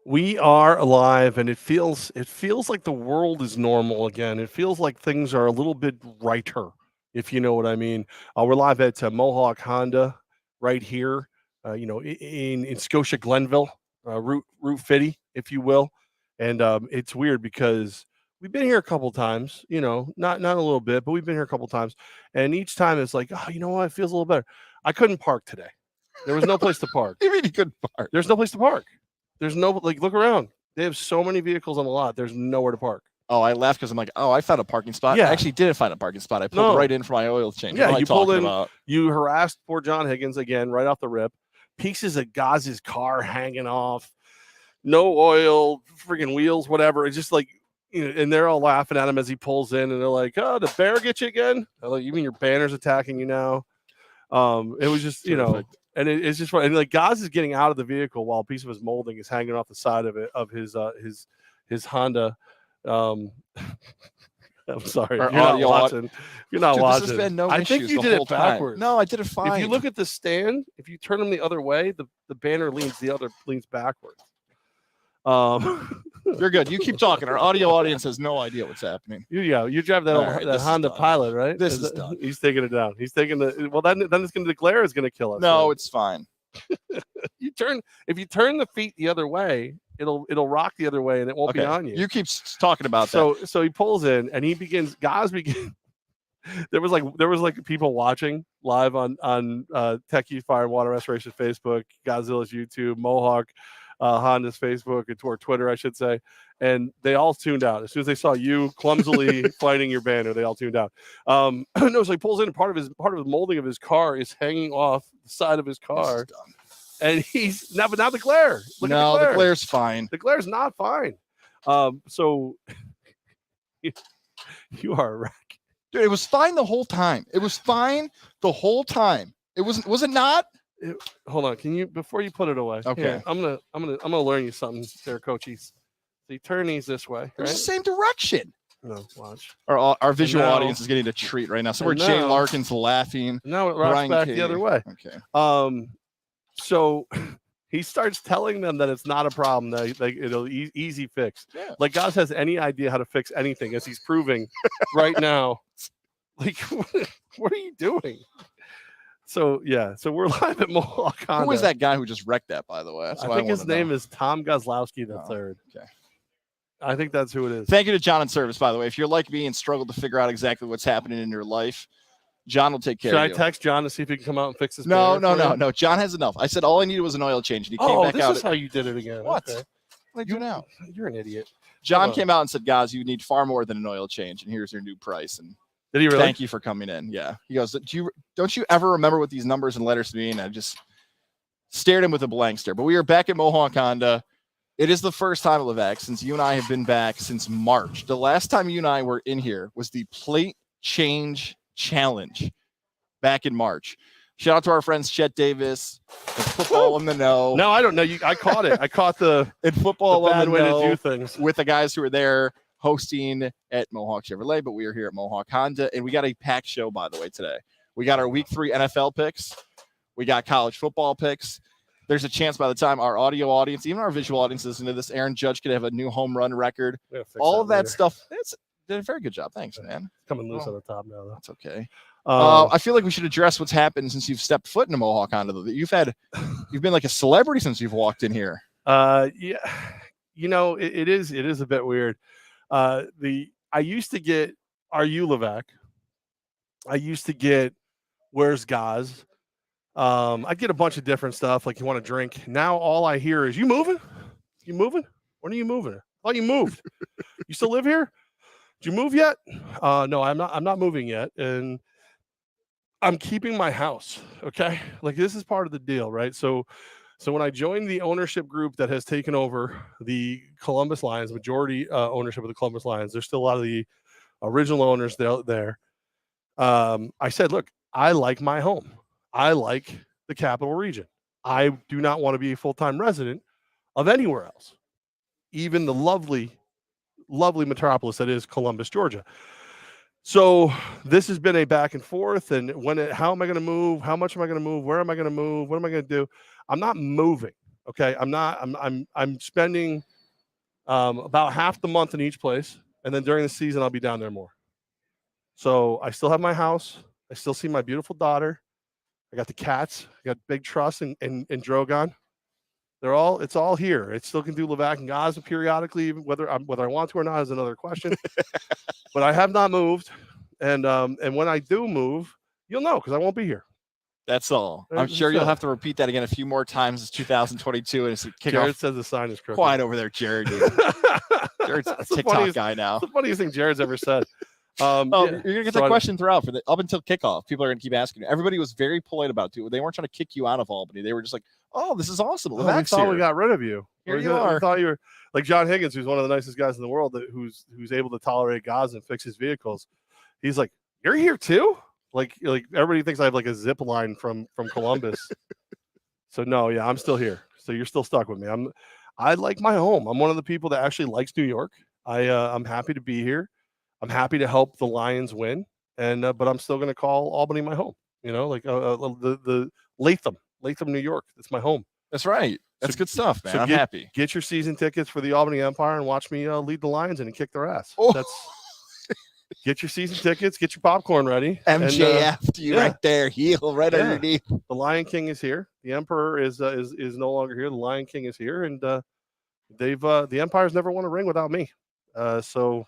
We are alive, and it feels like the world is normal again. It feels like things are a little bit righter, if you know what I mean. We're live at Mohawk Honda right here, in Scotia Glenville, Route 50, if you will. And it's weird because we've been here a couple times, not a little bit, but we've been here a couple times, and each time it's like, oh, you know what, it feels a little better. I couldn't park today. There was no place to park. You mean you couldn't park? There's no place to park. There's no look around. They have so many vehicles on the lot. There's nowhere to park. Oh, I laughed because I'm like, oh, I found a parking spot. Yeah. I actually didn't find a parking spot. I pulled right in for my oil change. Yeah, you pulled in. About? You harassed poor John Higgins again right off the rip. Pieces of Goz's car hanging off. No oil, freaking wheels, whatever. It's just like, and they're all laughing at him as he pulls in, and they're like, "Oh, the bear get you again?" I'm like, you mean your banner's attacking you now? It was just, And it's just funny. And like Goz is getting out of the vehicle while a piece of his molding is hanging off the side of it of his Honda. I'm sorry, you're not watching. You're not watching. There's been no I think you did it backwards. No, I did it fine. If you look at the stand, if you turn them the other way, the banner leans backwards. You're good. You keep talking. Our audio audience has no idea what's happening. You drive that Honda Pilot, right? This is done. He's taking it down. He's taking then it's going to glare is going to kill us. No, it's fine. If you turn the feet the other way, it'll rock the other way and it won't be on you. You keep talking about that. So he pulls in and Goz begins. There was like people watching live on Techie Fire and Water Restoration Facebook, Godzilla's YouTube, Mohawk Honda's Facebook or Twitter, I should say, and they all tuned out as soon as they saw you clumsily fighting your banner. They all tuned out. No, so he pulls in, and part of his molding of his car is hanging off the side of his car, and he's now the glare. The glare's fine. The glare's not fine. So you are a wreck. Dude, it was fine the whole time. It was fine the whole time. Was it not? Hold on, can you before you put it away? Okay, here, I'm gonna learn you something there, coachies. So you turn these this way. It's the same direction. No, watch. Our visual audience is getting a treat right now. So we're Jay Larkin's laughing. Now it rocks back the other way. Okay. So he starts telling them that it's not a problem. That it'll easy fix. Yeah. Like Goz has any idea how to fix anything, as he's proving right now. Like, what are you doing? So we're live at Mohawk Honda. Who was that guy who just wrecked that, by the way? I think his name is Tom Gozlowski III. Okay. I think that's who it is. Thank you to John in service, by the way. If you're like me and struggle to figure out exactly what's happening in your life, John will take care of you. Should I text John to see if he can come out and fix this? No. John has enough. I said all I needed was an oil change, and he came back out. This is how you did it again. What? Okay. What do I do now? You're an idiot. John came out and said, "Guys, you need far more than an oil change, and here's your new price." And did he really? Thank you for coming in. Yeah. He goes, don't you ever remember what these numbers and letters mean? I just stared him with a blank stare. But we are back at Mohawk Honda. It is the first time, Levack, since you and I have been back since March. The last time you and I were in here was the plate change challenge back in March. Shout out to our friends Chet Davis and Football in the Know. No, I don't know. I caught it. I caught the Football the bad in the way Know to do things with the guys who were there hosting at Mohawk Chevrolet, but we are here at Mohawk Honda, and we got a packed show, by the way, today. We got our Week 3 NFL picks. We got college football picks. There's a chance by the time our audio audience, even our visual audience listen to this, Aaron Judge could have a new home run record. All of that stuff. Did a very good job. Thanks, man. Coming loose on the top now, though. That's okay. I feel like we should address what's happened since you've stepped foot into Mohawk Honda. You've been like a celebrity since you've walked in here. Yeah, it is a bit weird. I used to get, "Are you Levack?" I used to get, "Where's Goz?" I get a bunch of different stuff, like, "You want a drink?" Now all I hear is, "You moving? You moving? When are you moving?" "Oh, you moved. You still live here? Did you move yet?" No, I'm not moving yet, and I'm keeping my house. Okay, like, this is part of the deal, right? So when I joined the ownership group that has taken over the Columbus Lions, majority ownership of the Columbus Lions, there's still a lot of the original owners there. I said, look, I like my home. I like the capital region. I do not want to be a full-time resident of anywhere else, even the lovely, lovely metropolis that is Columbus, Georgia. So this has been a back and forth, and how am I going to move? How much am I going to move? Where am I going to move? What am I going to do? I'm not moving, Okay, I'm spending about half the month in each place, and then during the season I'll be down there more. So I still have my house. I still see my beautiful daughter. I got the cats. I got Big Truss and Drogon. It's all here. It still can do Levack and Goz periodically, whether I want to or not is another question. But I have not moved, and when I do move, you'll know because I won't be here. That's all. I'm sure you'll have to repeat that again a few more times. It's 2022, and it's a kickoff. Jared says the sign is crooked. Quiet over there, Jared. Jared's a TikTok guy now. That's the funniest thing Jared's ever said. You're gonna get that question throughout up until kickoff. People are gonna keep asking you. Everybody was very polite about it. They weren't trying to kick you out of Albany. They were just like, "Oh, this is awesome." We thought we got rid of you. Here you are. We thought you were like John Higgins, who's one of the nicest guys in the world, who's able to tolerate Goz and fix his vehicles. He's like, "You're here too?" Like everybody thinks I have like a zip line from Columbus. So no, yeah, I'm still here. So you're still stuck with me. I like my home. I'm one of the people that actually likes New York. I'm happy to be here. I'm happy to help the Lions win, and but I'm still going to call Albany my home. Like the Latham, New York. It's my home. That's right. That's good stuff, man. I'm happy. Get your season tickets for the Albany Empire and watch me lead the Lions and kick their ass. Oh. Get your season tickets. Get your popcorn ready. MJF to you right there, heel right underneath. The Lion King is here. The Emperor is no longer here. The Lion King is here, and the Empire's never won a ring without me. So.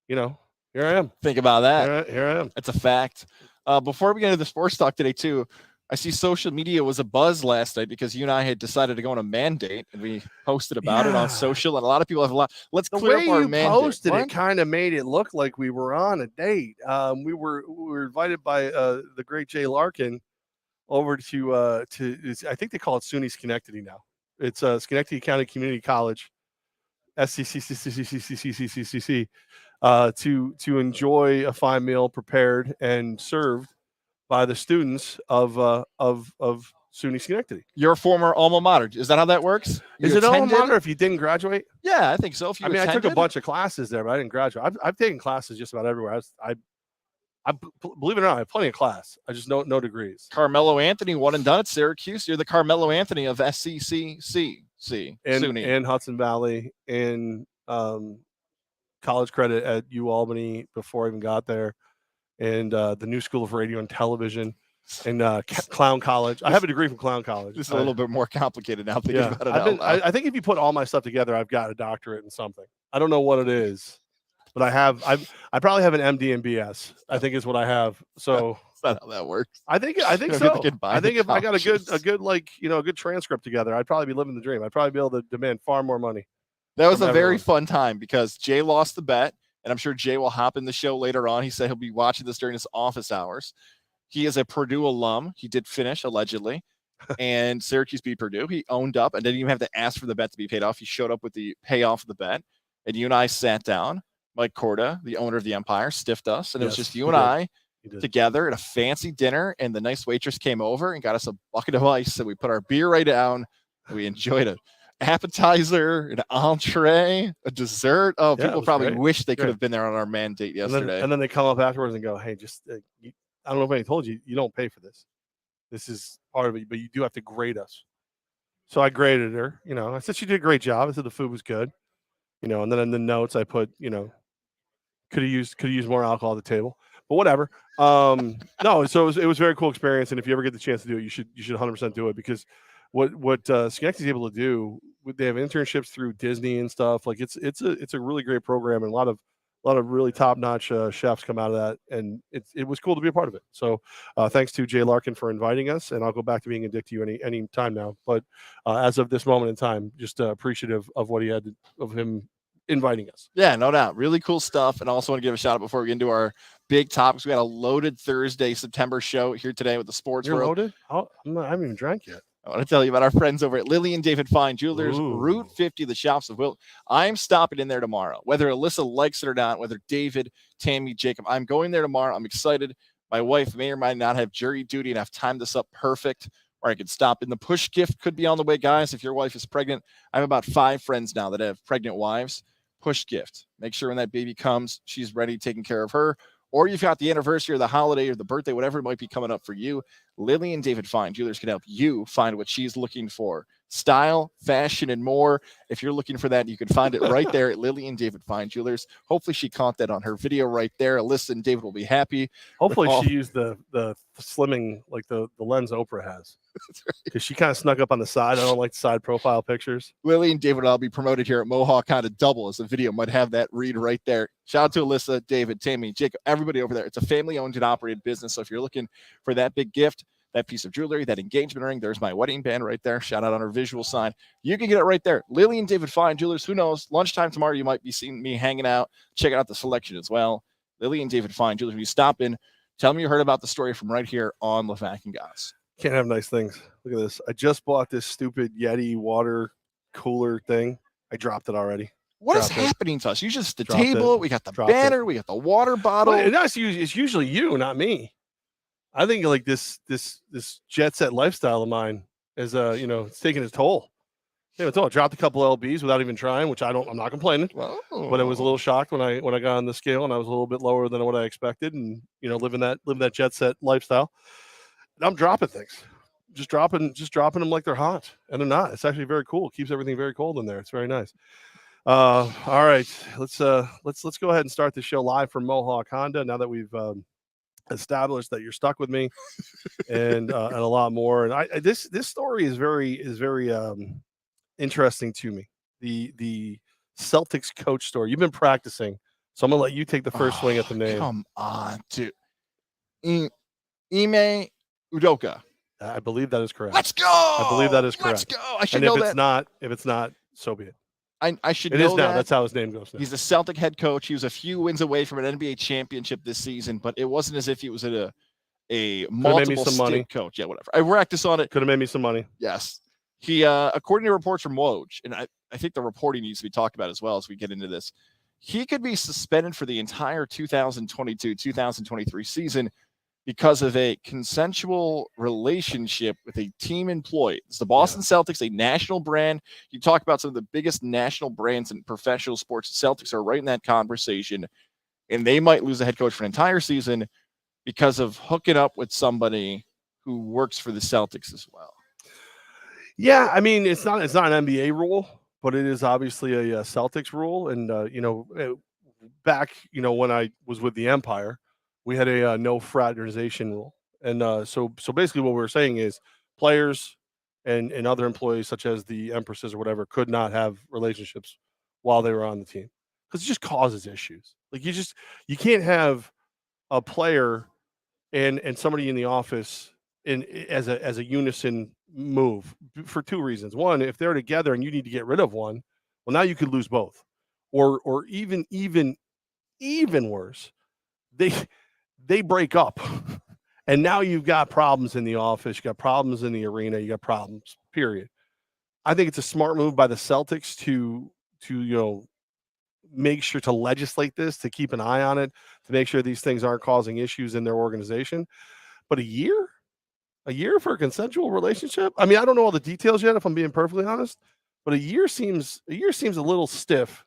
Here I am. Think about that. Here I am. That's a fact. Before we get into the sports talk today, too, I see social media was a buzz last night because you and I had decided to go on a mandate, and we posted about it on social. And a lot of people have a lot. Let's clear up our mandate. The way you posted it kind of made it look like we were on a date. We were invited by the great Jay Larkin over to I think they call it SUNY Schenectady now. It's Schenectady County Community College, SCCCCCCCCCC. To enjoy a fine meal prepared and served by the students of SUNY Schenectady. Your former alma mater. Is that how that works? Is it alma mater if you didn't graduate? Yeah, I think so. If you I took a bunch of classes there, but I didn't graduate. I've taken classes just about everywhere. I believe it or not, I have plenty of class. I just no degrees. Carmelo Anthony, one and done at Syracuse. You're the Carmelo Anthony of SCCC. And Hudson Valley and college credit at UAlbany before I even got there, and the New School of Radio and Television, and Clown College. I have a degree from Clown College. This is a little bit more complicated now thinking about it. I think if you put all my stuff together, I've got a doctorate in something. I don't know what it is, but I probably have an MD and BS. I think is what I have. So that's not how that works. I think so. I think if I got a good transcript together, I'd probably be living the dream. I'd probably be able to demand far more money. That was a very fun time because Jay lost the bet, and I'm sure Jay will hop in the show later on. He said he'll be watching this during his office hours. He is a Purdue alum. He did finish, allegedly, and Syracuse beat Purdue. He owned up and didn't even have to ask for the bet to be paid off. He showed up with the payoff of the bet, and you and I sat down. Mike Corda, the owner of the Empire, stiffed us, and it was just you and I together at a fancy dinner, and the nice waitress came over and got us a bucket of ice, and we put our beer right down, and we enjoyed it. Appetizer, an entree, a dessert. Oh, people probably wish they could have been there on our mandate yesterday. And then they come up afterwards and go, "Hey, just I don't know if anybody told you, you don't pay for this. This is part of it, but you do have to grade us." So I graded her. I said she did a great job. I said the food was good. And then in the notes I put, could have used more alcohol at the table, but whatever. No, so it was a very cool experience, and if you ever get the chance to do it, you should 100% do it because. What Schenectady's able to do, they have internships through Disney and stuff. Like it's a really great program, and a lot of really top notch chefs come out of that, and it was cool to be a part of it. So thanks to Jay Larkin for inviting us, and I'll go back to being a dick to you any time now. But as of this moment in time, just appreciative of what he had of him inviting us. Yeah, no doubt. Really cool stuff. And I also want to give a shout out before we get into our big topics. We got a loaded Thursday, September show here today with the sports. You're loaded? I haven't even drank yet. I want to tell you about our friends over at Lily and David Fine Jewelers, Route 50, the shops of Will. I'm stopping in there tomorrow, whether Alyssa likes it or not, whether David, Tammy, Jacob, I'm going there tomorrow. I'm excited. My wife may or might not have jury duty and have timed this up perfect, or I could stop in. The push gift could be on the way, guys. If your wife is pregnant, I have about 5 friends now that have pregnant wives. Push gift. Make sure when that baby comes, she's ready, taking care of her. Or you've got the anniversary or the holiday or the birthday, whatever it might be coming up for you. Lily and David Fine Jewelers can help you find what she's looking for. style, fashion, and more. If you're looking for that, you can find it right there at Lily and David Fine Jewelers. Hopefully she caught that on her video right there. Alyssa and David will be happy. Hopefully she used the slimming, like the lens Oprah has. Because she kind of snuck up on the side. I don't like the side profile pictures. Lily and David will all be promoted here at Mohawk Honda Double, as the video might have that read right there. Shout out to Alyssa, David, Tammy, Jacob, everybody over there. It's a family-owned and operated business, so if you're looking for that big gift, that piece of jewelry, that engagement ring, there's my wedding band right there. Shout out on our visual sign. You can get it right there. Lily and David Fine Jewelers. Who knows? Lunchtime tomorrow, you might be seeing me hanging out, checking out the selection as well. Lily and David Fine Jewelers. When you stop in, tell me you heard about the story from right here on Levack and Goz. Can't have nice things. Look at this. I just bought this stupid Yeti water cooler thing. I dropped it already. What is happening to us? You just the table. We got the banner. We got the water bottle. Well, it's usually you, not me. I think like this jet set lifestyle of mine is it's taking its toll. Yeah, it's all. I dropped a couple LBs without even trying, which I'm not complaining. Whoa. But I was a little shocked when I got on the scale and I was a little bit lower than what I expected, and living that jet set lifestyle. And I'm dropping things. Just dropping them like they're hot, and they're not. It's actually very cool. It keeps everything very cold in there. It's very nice. All right, let's go ahead and start the show live from Mohawk Honda. Now that we've established that you're stuck with me, and a lot more. And this story is very interesting to me. The Celtics coach story. You've been practicing, so I'm gonna let you take the first swing at the name. Come on, dude. Ime Udoka. I believe that is correct. Let's go. I believe that is correct. Let's go. I should and know if that. If it's not, so be it. I should it know is now. that. That's how his name goes now. He's a Celtic head coach. He was a few wins away from an NBA championship this season, but it wasn't as if he was at a multiple stint coach. Yeah, whatever. I practiced on it. Could have made me some money. Yes. He, according to reports from Woj, and I think the reporting needs to be talked about as well as we get into this, he could be suspended for the entire 2022-2023 season because of a consensual relationship with a team employee. It's the Boston Celtics, a national brand. You talk about some of the biggest national brands in professional sports. Celtics are right in that conversation, and they might lose a head coach for an entire season because of hooking up with somebody who works for the Celtics as well. Yeah, I mean, it's not an NBA rule, but it is obviously a Celtics rule. And back when I was with the Empire, we had a no fraternization rule. And so basically what we were saying is players and other employees, such as the Empresses or whatever, could not have relationships while they were on the team because it just causes issues. Like you can't have a player and somebody in the office as a unison move for two reasons. One, if they're together and you need to get rid of one, well, now you could lose both, or even worse, they break up, and now you've got problems in the office, you got problems in the arena, you got problems. Period. I think it's a smart move by the Celtics to make sure to legislate this, to keep an eye on it, to make sure these things aren't causing issues in their organization. But a year for a consensual relationship? I mean, I don't know all the details yet, if I'm being perfectly honest, but a year seems a little stiff.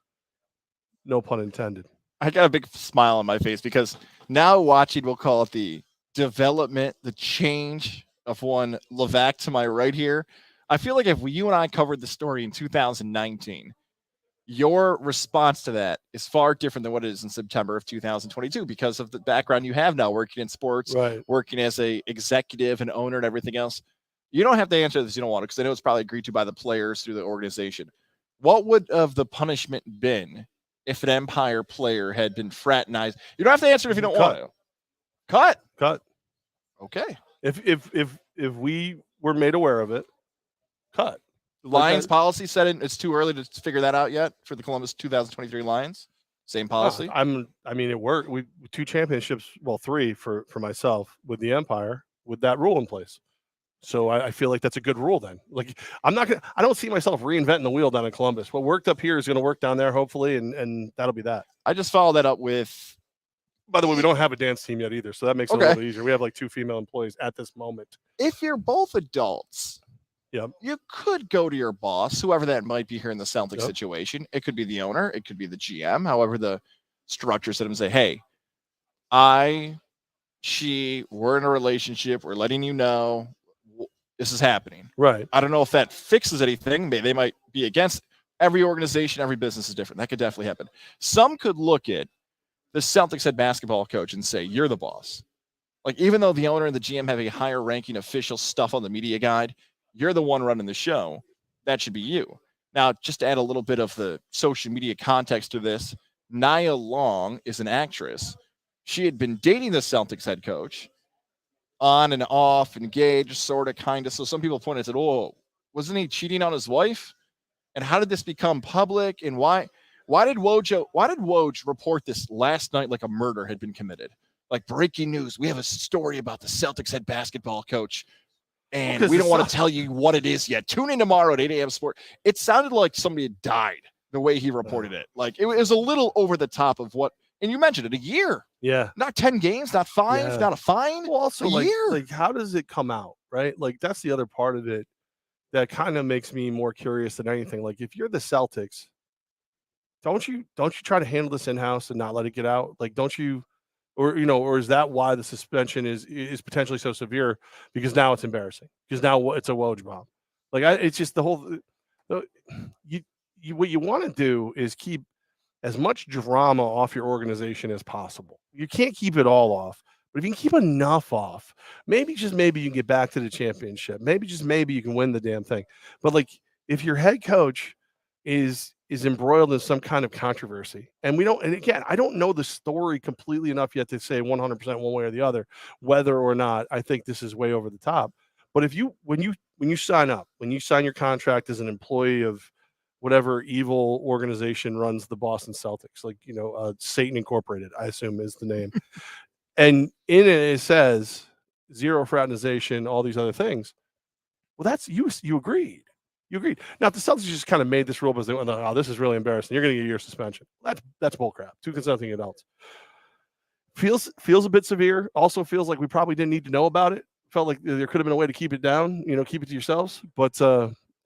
No pun intended. I got a big smile on my face because now watching, we'll call it the development, the change of one Levack to my right here. I feel like if you and I covered the story in 2019, your response to that is far different than what it is in September of 2022 because of the background you have now working in sports, right, working as a executive and owner and everything else. You don't have to answer this. You don't want to, because I know it's probably agreed to by the players through the organization. What would have the punishment been if an Empire player had been fraternized? You don't have to answer if you don't want to. Cut. Okay. If we were made aware of it, cut. Lions policy said it's too early to figure that out yet for the Columbus 2023 Lions. Same policy. I mean, it worked. We 2 championships, well, 3 for myself with the Empire with that rule in place. So I feel like that's a good rule then. Like I don't see myself reinventing the wheel down in Columbus. What worked up here is going to work down there, hopefully, and that'll be that. I just followed that up with. By the way, we don't have a dance team yet either, so that makes it a little easier. We have like 2 female employees at this moment. If you're both adults, yep, you could go to your boss, whoever that might be here in the Celtics situation. It could be the owner, it could be the GM, however the structure set them, say, hey, we're in a relationship, we're letting you know. this is happening. Right. I don't know if that fixes anything. They might be against every organization. Every business is different. That could definitely happen. Some could look at the Celtics head basketball coach and say, you're the boss. Like, even though the owner and the GM have a higher ranking official stuff on the media guide, you're the one running the show. That should be you. Now, just to add a little bit of the social media context to this, Nia Long is an actress. She had been dating the Celtics head coach on and off, engaged, sort of, kind of. So some people pointed and said, oh, wasn't he cheating on his wife? And how did this become public? And why did Woj report this last night like a murder had been committed? Like, breaking news, we have a story about the Celtics head basketball coach, and we don't want to tell you what it is yet. Tune in tomorrow at 8 a.m. Sport. It sounded like somebody had died the way he reported it. Like, it was a little over the top of what, and you mentioned it, a year. Yeah. Not 10 games, not 5, not a fine. Well, also, a year. Like, how does it come out, right? Like, that's the other part of it that kind of makes me more curious than anything. Like, if you're the Celtics, don't you try to handle this in-house and not let it get out? Like, don't you, or is that why the suspension is potentially so severe? Because now it's embarrassing. Because now it's a Woj bomb. Like, it's just the whole. What you want to do is keep as much drama off your organization as possible. You can't keep it all off, but if you can keep enough off, maybe you can get back to the championship. Maybe you can win the damn thing. But like, if your head coach is embroiled in some kind of controversy, and again, I don't know the story completely enough yet to say 100% one way or the other, whether or not I think this is way over the top. But when you sign up, when you sign your contract as an employee of whatever evil organization runs the Boston Celtics, like, Satan Incorporated, I assume is the name. And in it says zero fraternization, all these other things. Well, that's you agreed. You agreed. Now, if the Celtics just kind of made this rule because they went, oh, this is really embarrassing, you're going to get a year suspension. That's bullcrap. 2 consenting adults. Feels a bit severe. Also feels like we probably didn't need to know about it. Felt like there could have been a way to keep it down, keep it to yourselves. But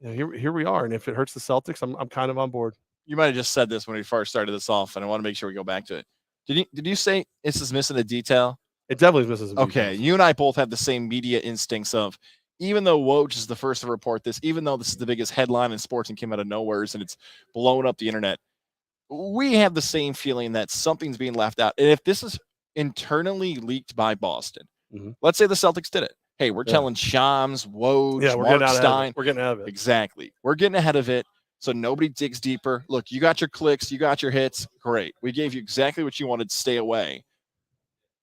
here we are. And if it hurts the Celtics, I'm kind of on board. You might have just said this when we first started this off, and I want to make sure we go back to it. Did you say this is missing a detail? It definitely is missing some details. Okay, you and I both have the same media instincts of, even though Woj is the first to report this, even though this is the biggest headline in sports and came out of nowhere and it's blown up the internet, we have the same feeling that something's being left out. And if this is internally leaked by Boston, let's say the Celtics did it. Hey, we're telling Shams, Woj, Mark Stein. We're getting ahead of it. Exactly. We're getting ahead of it. So nobody digs deeper. Look, you got your clicks, you got your hits. Great. We gave you exactly what you wanted. Stay away.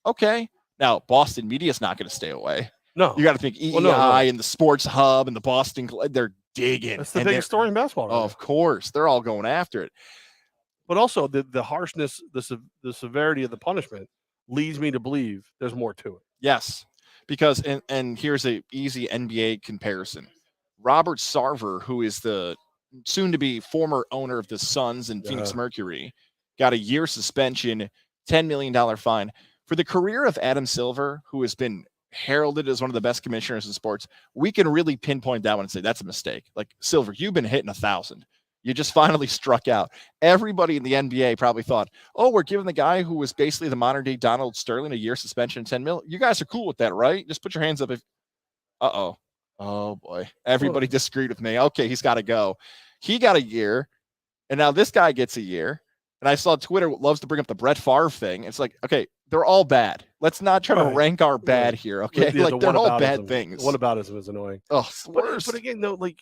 Okay. Now, Boston media is not going to stay away. No. You got to think EEI and the Sports Hub and the Boston, they're digging. That's the biggest story in basketball. Right of course. They're all going after it. But also the harshness, the severity of the punishment leads me to believe there's more to it. Yes. Because, and here's a easy NBA comparison. Robert Sarver, who is the soon-to-be former owner of the Suns and Phoenix Mercury, got a year suspension, $10 million fine. For the career of Adam Silver, who has been heralded as one of the best commissioners in sports, we can really pinpoint that one and say, that's a mistake. Like, Silver, you've been hitting 1,000. You just finally struck out. Everybody in the NBA probably thought, oh, we're giving the guy who was basically the modern-day Donald Sterling a year suspension, $10 million. You guys are cool with that, right? Just put your hands up. Uh-oh. Oh, boy. Everybody disagreed with me. Okay, he's got to go. He got a year, and now this guy gets a year. And I saw Twitter loves to bring up the Brett Favre thing. It's like, okay, they're all bad. Let's not try to rank our bad here, okay? Yeah, like, they're all bad things. Whataboutism is annoying. Oh, it's the worst. But again, though, like,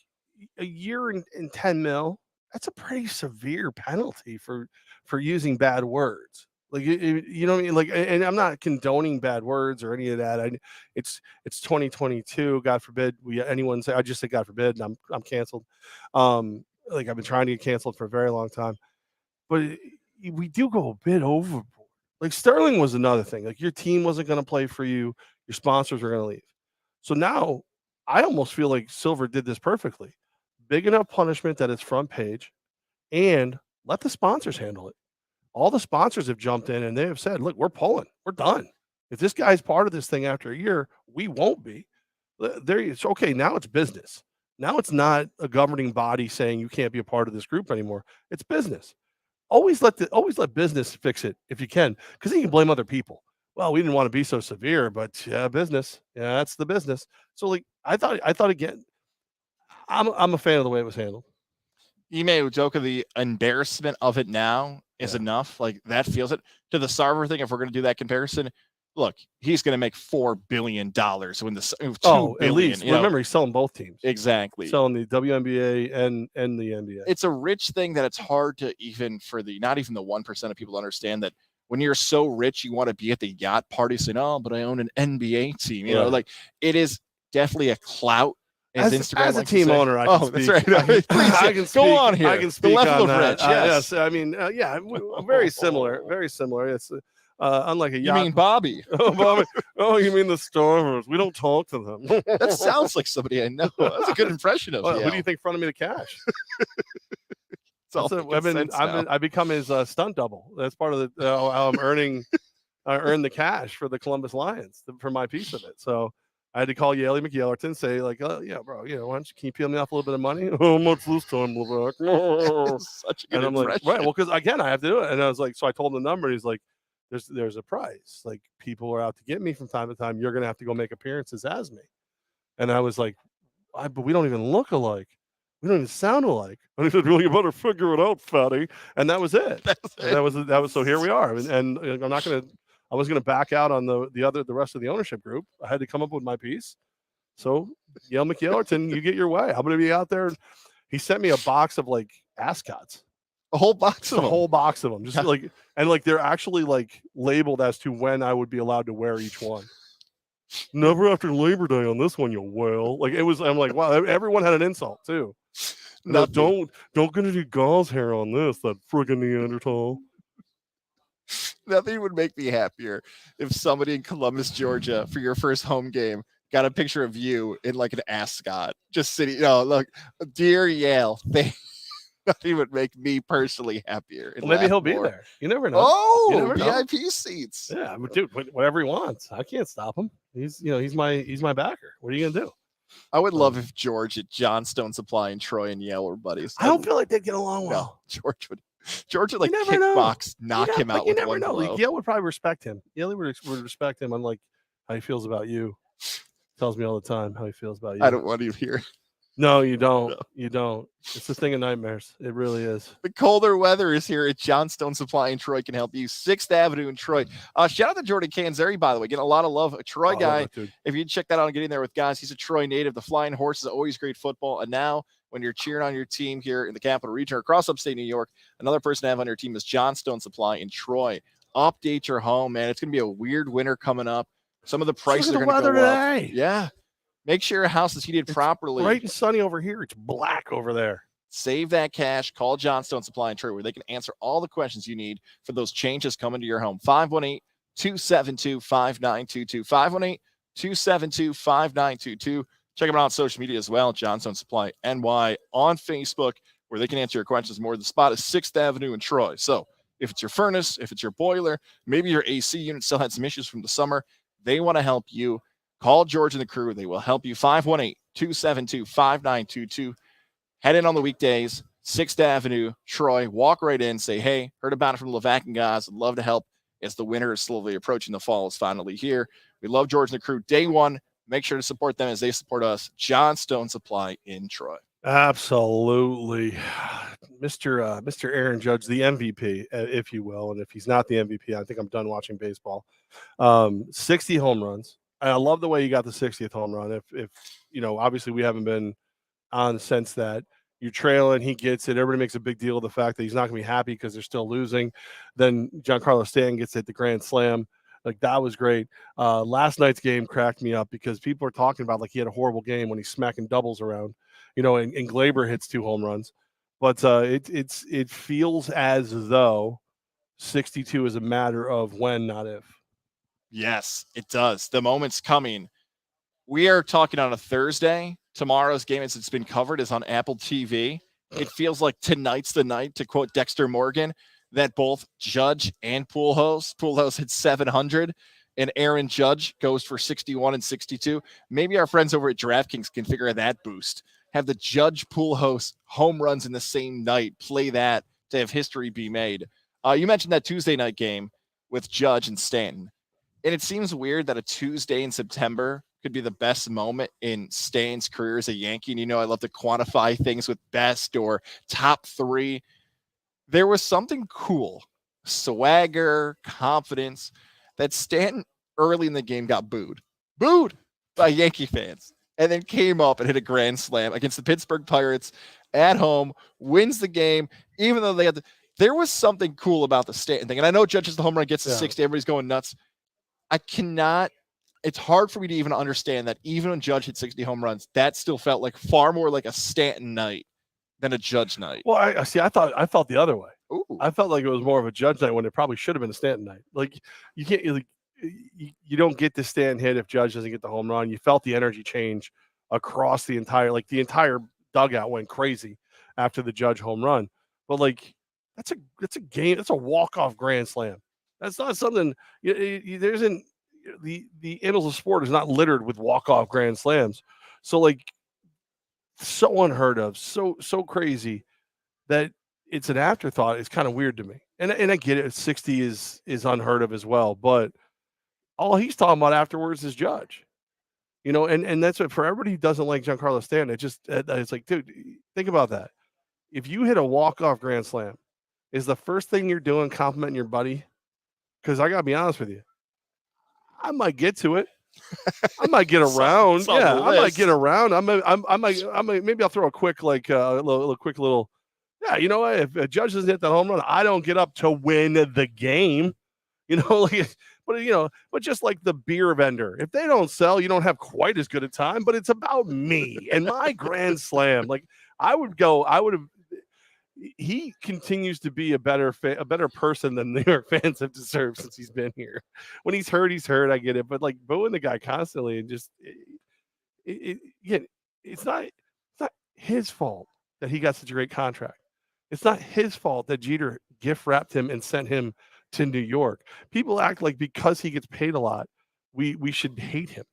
a year and 10 mil, that's a pretty severe penalty for using bad words. Like, you know what I mean? Like, and I'm not condoning bad words or any of that. It's 2022. God forbid anyone say. I just say God forbid, and I'm canceled. Like, I've been trying to get canceled for a very long time, but we do go a bit overboard. Like, Sterling was another thing. Like, your team wasn't going to play for you. Your sponsors were going to leave. So now I almost feel like Silver did this perfectly. Big enough punishment that it's front page, and let the sponsors handle it. All the sponsors have jumped in and they have said, look, we're pulling. We're done. If this guy's part of this thing after a year, we won't be. It's okay. Now it's business. Now it's not a governing body saying you can't be a part of this group anymore. It's business. Always let business fix it if you can, because then you can blame other people. well, we didn't want to be so severe, but yeah, business. Yeah, that's the business. So like I thought again, I'm a fan of the way it was handled. Ime Udoka, the embarrassment of it now is enough. Like that feels it. To the Sarver thing, if we're going to do that comparison, look, he's going to make $4 billion when the $2 billion. At least remember he's selling both teams. Exactly, selling the WNBA and the NBA. It's a rich thing that it's hard to even for the not even the 1% of people to understand that when you're so rich, you want to be at the yacht party saying, "Oh, but I own an NBA team." You know, like it is definitely a clout. As a team owner, I can speak. That's right. I can speak. Go on here. I can speak the level on of that. rich. Yes. I mean, very similar. Very similar. It's unlike a yacht. You mean Bobby? Oh, Bobby. Oh, you mean the Stormers? We don't talk to them. That sounds like somebody I know. That's a good impression of Who do you think fronted me the cash? I become his stunt double. That's part of the how I'm earning. I earn the cash for the Columbus Lions for my piece of it. So I had to call Yaley McYellerton, say like, yeah, bro, why don't you, can you peel me off a little bit of money? How much this time, Levack? Such a good I'm impression. like, right, well, because again, I have to do it. And I was like, so I told him the number. And he's like, there's a price. Like people are out to get me from time to time. You're gonna have to go make appearances as me. And I was like, but we don't even look alike. We don't even sound alike. And he said, well, you better figure it out, fatty. And that was it. That was so here we are. And I was gonna back out on the rest of the ownership group. I had to come up with my piece. So Yale McYellerton, you get your way. I'm gonna be out there. He sent me a box of like ascots. A whole box of them. A whole box of them. Just like they're actually like labeled as to when I would be allowed to wear each one. Never after Labor Day on this one, you whale. Like it was, I'm like, wow, everyone had an insult too. No, don't get any gauze hair on this, that friggin' Neanderthal. Nothing would make me happier if somebody in Columbus, Georgia, for your first home game, got a picture of you in like an ascot, just sitting. Look, dear Yale, nothing would make me personally happier. Well, maybe he'll be there. You never know. Oh, you never know. VIP seats. Yeah, but dude, whatever he wants, I can't stop him. He's my backer. What are you gonna do? I would love if George at Johnstone Supply and Troy and Yale were buddies. I don't feel like they'd get along well. No, George would like kickbox, knock him out. You with never one know. blow. Like, Yale would probably respect him. Yale would respect him. Unlike how he feels about you. Tells me all the time how he feels about you. I don't want to hear. No, you don't. No. You don't. It's a thing of nightmares. It really is. The colder weather is here at Johnstone Supply in Troy can help you. 6th Avenue in Troy. Shout out to Jordan Canzeri, by the way. Getting a lot of love. A Troy guy. If you check that out and get in there with guys, he's a Troy native. The Flying Horse is always great football. And now when you're cheering on your team here in the Capital Region or across upstate New York, another person to have on your team is Johnstone Supply in Troy. Update your home, man. It's going to be a weird winter coming up. Some of the prices are going to go up. Yeah. Make sure your house is heated properly. Bright and sunny over here. It's black over there. Save that cash. Call Johnstone Supply and Trade where they can answer all the questions you need for those changes coming to your home. 518-272-5922. 518-272-5922. Check them out on social media as well. Johnstone Supply NY on Facebook where they can answer your questions more. The spot is 6th Avenue in Troy. So if it's your furnace, if it's your boiler, maybe your AC unit still had some issues from the summer, they want to help you. Call George and the crew. They will help you. 518-272-5922. Head in on the weekdays, 6th Avenue, Troy. Walk right in. Say, hey, heard about it from Levack and Goz. I'd love to help as the winter is slowly approaching. The fall is finally here. We love George and the crew. Day one, make sure to support them as they support us. Johnstone Supply in Troy. Absolutely. Mr. Aaron Judge, the MVP, if you will. And if he's not the MVP, I think I'm done watching baseball. 60 home runs. I love the way you got the 60th home run. If obviously we haven't been on since that. You're trailing, he gets it. Everybody makes a big deal of the fact that he's not going to be happy because they're still losing. Then Giancarlo Stanton gets it, the grand slam. Like, that was great. Last night's game cracked me up because people are talking about like he had a horrible game when he's smacking doubles around, and Glaber hits 2 home runs. But it feels as though 62 is a matter of when, not if. Yes, it does. The moment's coming. We are talking on a Thursday. Tomorrow's game, as it's been covered, is on Apple TV. It feels like tonight's the night, to quote Dexter Morgan, that both Judge and Pujols hit 700, and Aaron Judge goes for 61 and 62. Maybe our friends over at DraftKings can figure out that boost. Have the Judge Pujols home runs in the same night. Play that to have history be made. You mentioned that Tuesday night game with Judge and Stanton. And it seems weird that a Tuesday in September could be the best moment in Stan's career as a Yankee. And, I love to quantify things with best or top 3. There was something cool, swagger, confidence, that Stanton early in the game got booed by Yankee fans, and then came up and hit a grand slam against the Pittsburgh Pirates at home, wins the game, even though they had there was something cool about the Stanton thing. And I know Judge's the home run, gets to 60, everybody's going nuts. It's hard for me to even understand that even when Judge hit 60 home runs, that still felt like far more like a Stanton night than a Judge night. Well, I felt the other way. Ooh. I felt like it was more of a Judge night when it probably should have been a Stanton night. Like you can't, you don't get the Stanton hit if Judge doesn't get the home run. You felt the energy change across the entire dugout went crazy after the Judge home run. But like that's a game. That's a walk-off grand slam. That's not something. There isn't the annals of sport is not littered with walk-off grand slams. So like so unheard of, so crazy that it's an afterthought. It's kind of weird to me. And I get it. 60 is unheard of as well. But all he's talking about afterwards is Judge. And that's what for everybody who doesn't like Giancarlo Stanton. It's like, dude, think about that. If you hit a walk-off grand slam, is the first thing you're doing complimenting your buddy? Because I gotta be honest with you, I might get to it. I might get around. I might get around. I might maybe I'll throw a quick quick little. Yeah, you know what? If a Judge doesn't hit that home run, I don't get up to win the game. But just like the beer vendor, if they don't sell, you don't have quite as good a time. But it's about me and my grand slam. Like I would have. He continues to be a better person than New York fans have deserved since he's been here. When he's hurt, I get it. But like booing the guy constantly and just it's not his fault that he got such a great contract. It's not his fault that Jeter gift wrapped him and sent him to New York. People act like because he gets paid a lot, we should hate him.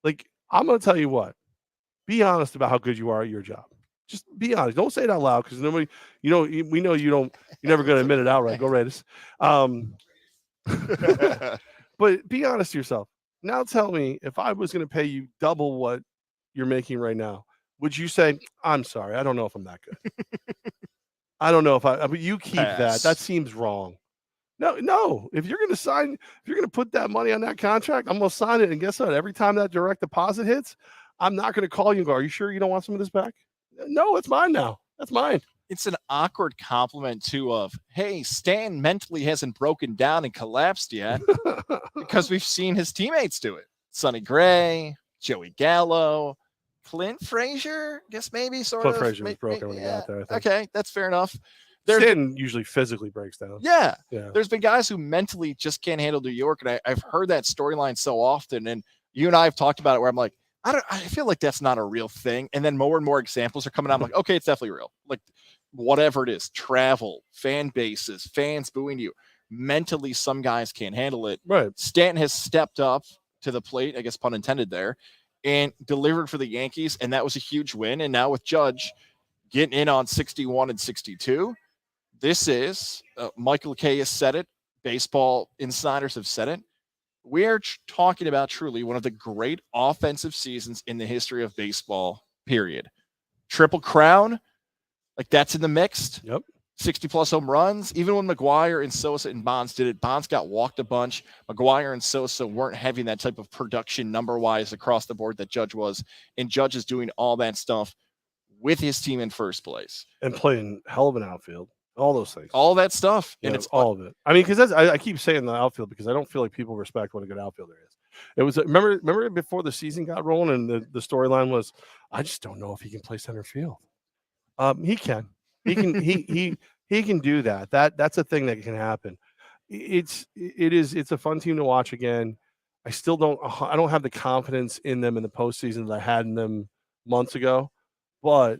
Like I'm going to tell you what. Be honest about how good you are at your job. Just be honest. Don't say it out loud because nobody, we know you're never going to admit it outright. Go Raiders. But be honest to yourself. Now tell me, if I was going to pay you double what you're making right now, would you say, I'm sorry, I don't know if I'm that good? I don't know but you keep Pass. that. That seems wrong. No. If you're going to put that money on that contract, I'm going to sign it. And guess what? Every time that direct deposit hits, I'm not going to call you and go, are you sure you don't want some of this back? No, it's mine now. That's mine. It's an awkward compliment too of, hey, Stan mentally hasn't broken down and collapsed yet because we've seen his teammates do it. Sonny Gray, Joey Gallo, Clint Frazier, guess maybe sort of. Clint Frazier was broken when he got there. Okay, that's fair enough. Stan usually physically breaks down. Yeah. There's been guys who mentally just can't handle New York, and I've heard that storyline so often, and you and I have talked about it where I'm like, I feel like that's not a real thing. And then more and more examples are coming out. I'm like, okay, it's definitely real. Like whatever it is, travel, fan bases, fans booing you. Mentally, some guys can't handle it. Right. Stanton has stepped up to the plate, I guess pun intended there, and delivered for the Yankees. And that was a huge win. And now with Judge getting in on 61 and 62, this is Michael Kay has said it. Baseball insiders have said it. We're talking about truly one of the great offensive seasons in the history of baseball, period. Triple crown, like that's in the mix. Yep. 60-plus home runs. Even when McGuire and Sosa and Bonds did it, Bonds got walked a bunch. McGuire and Sosa weren't having that type of production number-wise across the board that Judge was, and Judge is doing all that stuff with his team in first place. And playing hell of an outfield. All those things. All that stuff. Yeah, and it's all of it. I mean, because I keep saying the outfield because I don't feel like people respect what a good outfielder is. It was remember before the season got rolling and the storyline was, I just don't know if he can play center field. He can. He can do that. That's a thing that can happen. It's a fun team to watch again. I don't have the confidence in them in the postseason that I had in them months ago, but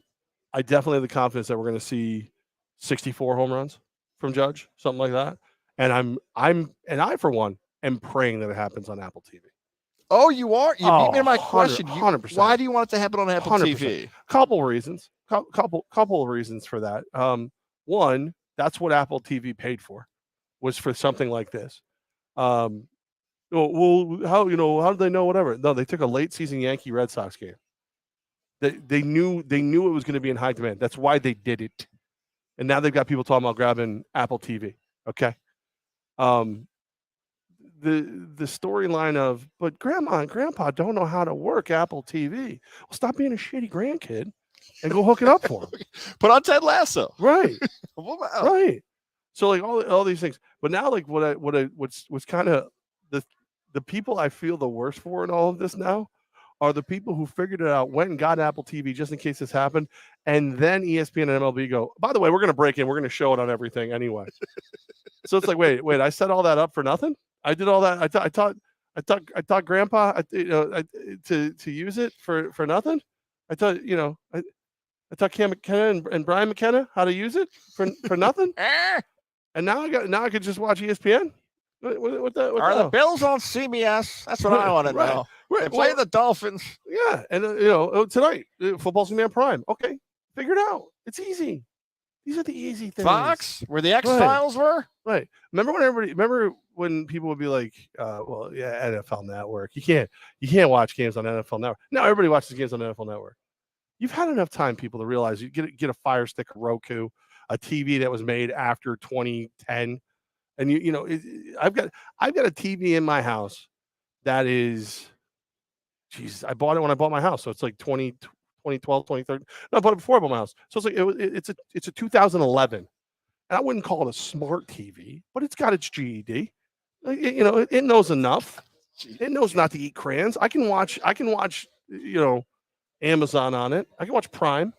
I definitely have the confidence that we're going to see 64 home runs from Judge, something like that. And I for one am praying that it happens on Apple TV. Oh, you are? You beat me to my question. 100%. Why do you want it to happen on Apple 100%. TV? Couple reasons. Couple of reasons for that. One, that's what Apple TV paid for, was for something like this. well, how did they know whatever? No, they took a late season Yankee Red Sox game. They knew it was going to be in high demand. That's why they did it. And now they've got people talking about grabbing Apple TV. Okay. The storyline of, but grandma and grandpa don't know how to work Apple TV. Well, stop being a shitty grandkid and go hook it up for them. Put on Ted Lasso. Right. Wow. Right. So like all these things. But now like what's kind of the people I feel the worst for in all of this now are the people who figured it out, went and got Apple TV just in case this happened, and then ESPN and MLB go, by the way, we're going to break in. We're going to show it on everything anyway. So it's like, wait, I set all that up for nothing? I did all that. I taught Grandpa to use it for nothing. I taught Cam McKenna and Brian McKenna how to use it for nothing. And now I could just watch ESPN. What the Bills on CBS? That's what I want to know. Right. They play the Dolphins. Yeah, and tonight football's gonna be on Prime. Okay, figure it out. It's easy. These are the easy things. Fox, where the X-Files were. Right. Remember when people would be like, well, yeah, NFL Network. You can't watch games on NFL Network. Now everybody watches games on NFL Network. You've had enough time, people, to realize you get a Fire Stick, a Roku, a TV that was made after 2010, and I've got a TV in my house that is, Jesus, I bought it when I bought my house, so it's like 2012, 2013. No, I bought it before I bought my house, so it's like it's a 2011, and I wouldn't call it a smart TV, but it's got its GED. It knows enough. It knows not to eat crayons. I can watch Amazon on it. I can watch Prime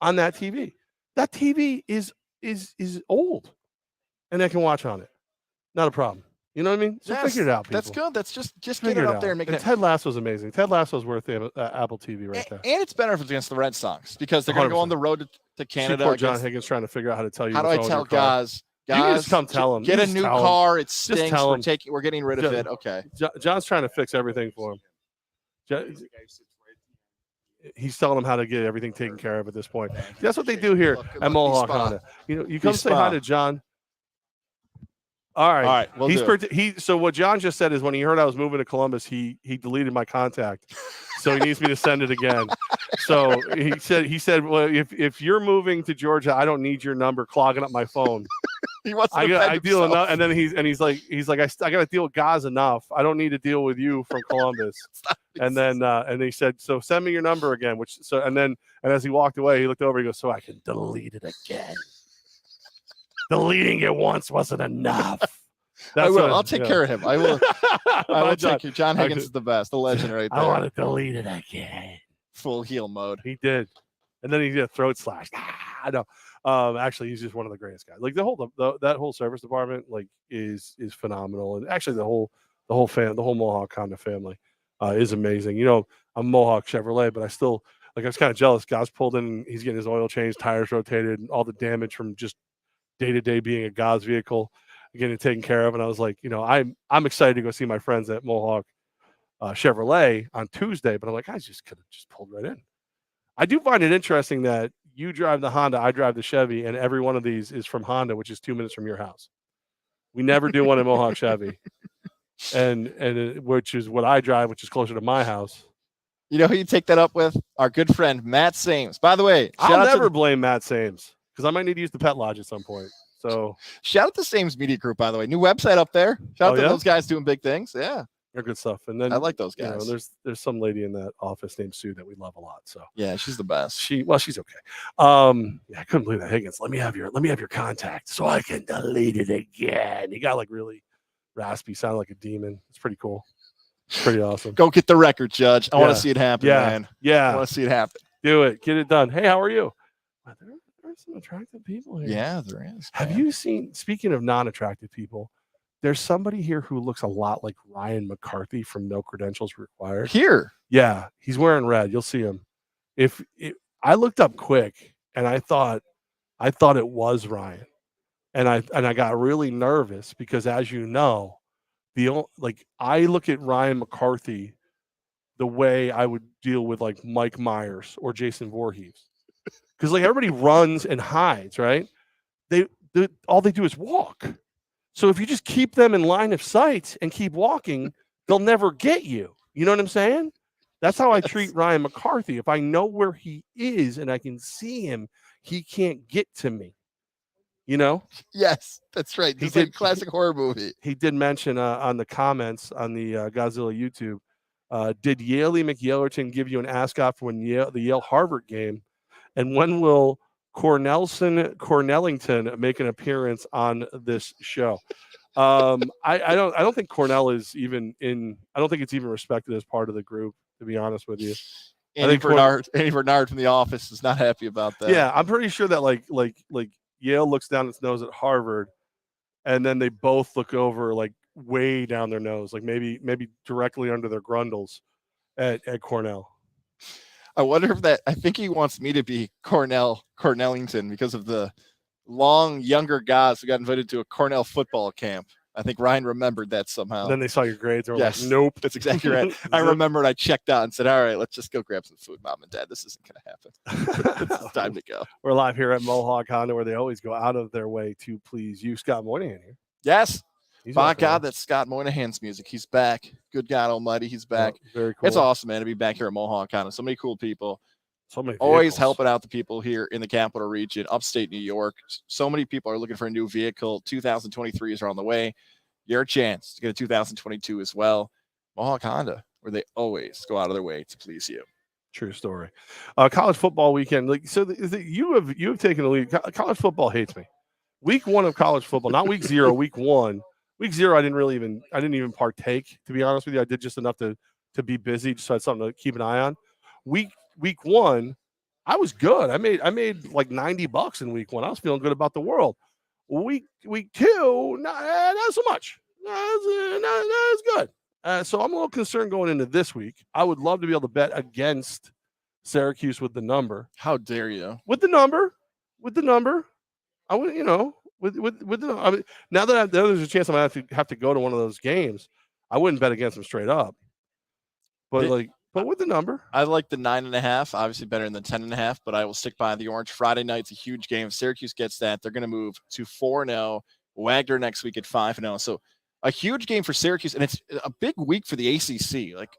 on that TV. That TV is old, and I can watch on it. Not a problem. You know what I mean? So figure it out, people. That's good. That's just get it up there and make it. Ted Lasso's amazing. Ted Lasso's worth the Apple TV right there. And it's better if it's against the Red Sox because they're going to go on the road to Canada. Poor John Higgins trying to figure out how to tell you. How do I tell Goz? You can just come tell him. Get a new car. It stinks. We're getting rid of it. Okay. John's trying to fix everything for him. He's telling them how to get everything taken care of at this point. That's what they do here at Mohawk Honda. You come say hi to John. All right. So what John just said is when he heard I was moving to Columbus, he deleted my contact. So he needs me to send it again. So he said, well, if you're moving to Georgia, I don't need your number clogging up my phone. He wants to I deal enough, and then he's like I got to deal with Goz enough. I don't need to deal with you from Columbus. And then he said, so send me your number again. And as he walked away, he looked over. He goes, so I can delete it again. Deleting it once wasn't enough. I'll take care of him. I will take you. John Higgins is the best, the legend right there. I want to delete it again. Full heel mode. He did, and then he did a throat slash. I know. Actually, he's just one of the greatest guys. Like that whole service department, like is phenomenal, and actually the whole Mohawk Honda family is amazing. I'm Mohawk Chevrolet, but I still I was kind of jealous. Goz pulled in, he's getting his oil changed, tires rotated, and all the damage from just day-to-day being a Goz vehicle getting taken care of. And I was like, I'm excited to go see my friends at Mohawk Chevrolet on Tuesday, but I'm like, I just could have just pulled right in. I do find it interesting that you drive the Honda, I drive the Chevy, and every one of these is from Honda, which is 2 minutes from your house. We never do one at Mohawk Chevy, and which is what I drive, which is closer to my house. You know who you take that up with? Our good friend Matt Sames. By the way, I'll never blame Matt Sames because I might need to use the pet lodge at some point. So shout out to Sames Media Group, by the way. New website up there. Shout out to those guys doing big things. Yeah. They're good stuff. And then I like those guys. There's some lady in that office named Sue that we love a lot. So yeah, she's the best. She's okay. I couldn't believe that. Higgins, let me have your contact so I can delete it again. He got like really raspy, sounded like a demon. It's pretty cool. It's pretty awesome. Go get the record, Judge. I want to see it happen, man. Yeah. I want to see it happen. Do it. Get it done. Hey, how are you? There are some attractive people here. Yeah, there is. Have you seen, speaking of non-attractive people, there's somebody here who looks a lot like Ryan McCarthy from No Credentials Required. Here? Yeah, he's wearing red. You'll see him. I looked up quick and I thought it was Ryan. And I got really nervous because, as you know, I look at Ryan McCarthy the way I would deal with like Mike Myers or Jason Voorhees. Because like everybody runs and hides, right? All they do is walk. So if you just keep them in line of sight and keep walking, they'll never get you. You know what I'm saying? That's how I Yes. treat Ryan McCarthy. If I know where he is and I can see him, he can't get to me. You know? Yes, that's right. This is like a classic horror movie. He did mention on the comments on the Godzilla YouTube, did Yaley McYellerton give you an ascot for the Yale-Harvard game? And when will Cornellington make an appearance on this show? I don't think Cornell is even in. I don't think it's even respected as part of the group. To be honest with you, Andy Bernard from The Office is not happy about that. Yeah, I'm pretty sure that like Yale looks down its nose at Harvard, and then they both look over like way down their nose, like maybe directly under their grundles at Cornell. I wonder if that. I think he wants me to be Cornellington because of the long younger guys who got invited to a Cornell football camp. I think Ryan remembered that somehow. And then they saw your grades and were yes, like, nope. That's exactly right. I remembered I checked out and said, all right, let's just go grab some food, Mom and Dad. This isn't going to happen. It's time to go. We're live here at Mohawk Honda, where they always go out of their way to please you. Scott Moynihan here. Yes. By God, that's Scott Moynihan's music. He's back. Good God Almighty, he's back. Oh, very cool. It's awesome, man, to be back here at Mohawk Honda. So many cool people. So many always helping out the people here in the capital region, upstate New York. So many people are looking for a new vehicle. 2023 is on the way. Your chance to get a 2022 as well. Mohawk Honda, where they always go out of their way to please you. True story. College football weekend. You have taken the lead. College football hates me. Week 1 of college football, not week 0. Week 1. Week 0, I didn't even partake. To be honest with you, I did just enough to be busy, just so I had something to keep an eye on. Week 1, I was good. I made like $90 in week 1. I was feeling good about the world. Week 2, not so much. Not as good. So I'm a little concerned going into this week. I would love to be able to bet against Syracuse with the number. How dare you? With the number. I would, with the. I mean, now that there's a chance I'm gonna have to go to one of those games, I wouldn't bet against them straight up. But but with the number, I like the 9.5. Obviously better than the 10.5. But I will stick by the orange. Friday night's a huge game. If Syracuse gets that, they're going to move to 4-0. Wagner next week at 5-0. So a huge game for Syracuse, and it's a big week for the ACC. Like,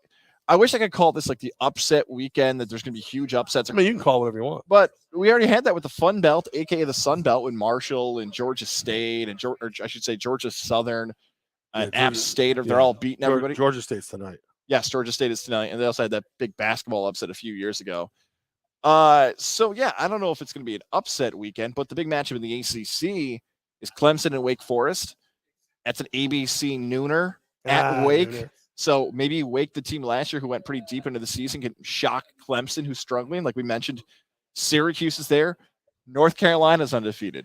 I wish I could call this like the upset weekend, that there's going to be huge upsets. I mean, you can call it whatever you want. But we already had that with the Fun Belt, a.k.a. the Sun Belt, with Marshall and Georgia State, and Georgia Southern and App State. They're all beating everybody. Georgia State's tonight. Yes, Georgia State is tonight. And they also had that big basketball upset a few years ago. So, yeah, I don't know if it's going to be an upset weekend, but the big matchup in the ACC is Clemson and Wake Forest. That's an ABC nooner at Wake. Nooner. So maybe Wake, the team last year who went pretty deep into the season, can shock Clemson, who's struggling. Like we mentioned, Syracuse is there. North Carolina's undefeated.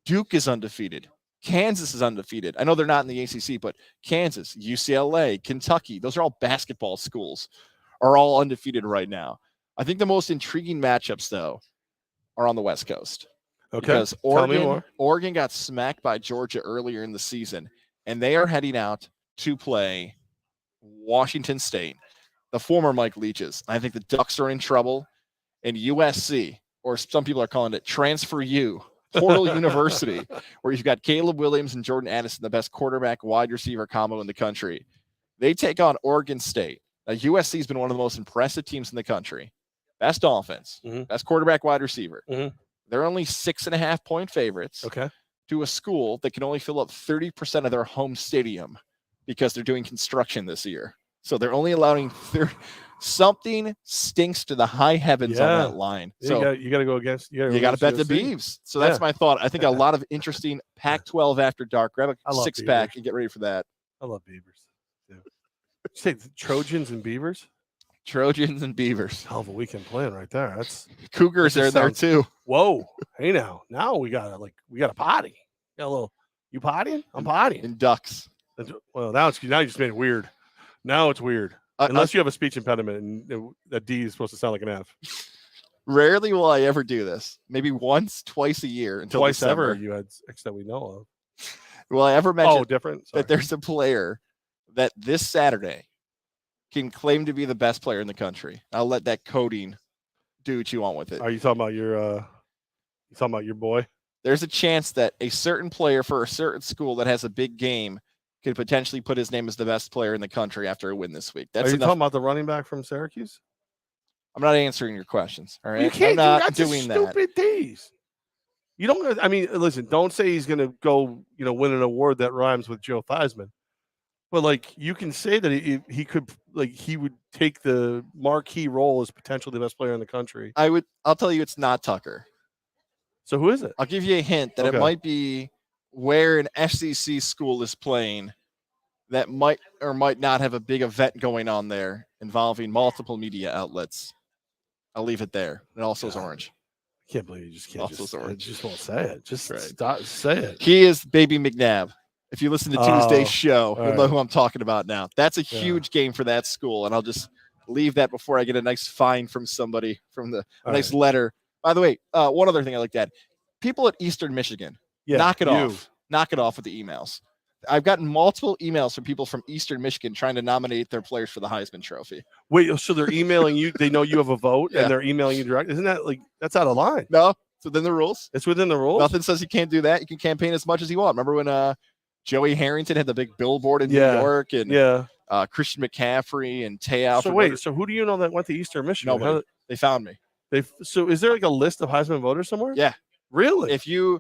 Duke is undefeated. Kansas is undefeated. I know they're not in the ACC, but Kansas, UCLA, Kentucky, those are all basketball schools, are all undefeated right now. I think the most intriguing matchups, though, are on the West Coast. Okay. Because Oregon got smacked by Georgia earlier in the season, and they are heading out to play Washington State, the former Mike Leach's. I think the Ducks are in trouble, and USC, or some people are calling it Transfer U, Portal University, where you've got Caleb Williams and Jordan Addison, the best quarterback wide receiver combo in the country. They take on Oregon State. Now, USC has been one of the most impressive teams in the country. Best offense, best quarterback wide receiver. They're only 6.5-point favorites to a school that can only fill up 30% of their home stadium because they're doing construction this year. So they're only allowing 30. Something stinks to the high heavens on that line. So you got to go against. You got to bet the Beavs. So that's my thought. I think a lot of interesting Pac-12 after dark. Grab a six-pack and get ready for that. I love Beavers. Yeah. Say Trojans and Beavers. Trojans and Beavers. Hell of a weekend plan right there. That's Cougars are there too. Whoa. Hey now we got a potty. Got a little, you pottying? I'm pottying. And Ducks. Well, now you just made it weird. Now it's weird. Unless you have a speech impediment and a D is supposed to sound like an F. Rarely will I ever do this. Maybe once, twice a year until twice December. ever you had sex that we know of. Will I ever mention different? that there's a player that this Saturday can claim to be the best player in the country? I'll let that coding do what you want with it. Are you talking about your boy? There's a chance that a certain player for a certain school that has a big game could potentially put his name as the best player in the country after a win this week. That's Are you enough. talking about the running back from Syracuse? I'm not answering your questions. All right. You can't I'm not that's doing a that. stupid tease. You don't. I mean, listen. Don't say he's going to go. Win an award that rhymes with Joe Theismann. But like, you can say that he could, like, he would take the marquee role as potentially the best player in the country. I'll tell you, it's not Tucker. So who is it? I'll give you a hint that it might be where an SEC school is playing that might or might not have a big event going on there involving multiple media outlets. I'll leave it there. It also is orange. I can't believe you just can't. Just won't say it. Just right. Stop, say it. He is Baby McNabb. If you listen to Tuesday's show, you'll know who I'm talking about now. That's a huge game for that school, and I'll just leave that before I get a nice fine from somebody from a nice letter. By the way, one other thing I like to add. People at Eastern Michigan, knock it off. Knock it off with the emails. I've gotten multiple emails from people from Eastern Michigan trying to nominate their players for the Heisman Trophy. Wait, so they're emailing you? They know you have a vote, and they're emailing you direct? Isn't that that's out of line? No, it's within the rules. It's within the rules? Nothing says you can't do that. You can campaign as much as you want. Remember when Joey Harrington had the big billboard in New York, and Christian McCaffrey and Tay. So wait, so who do you know that went to Eastern Michigan? Nobody. They found me. So is there like a list of Heisman voters somewhere? Yeah. Really? There's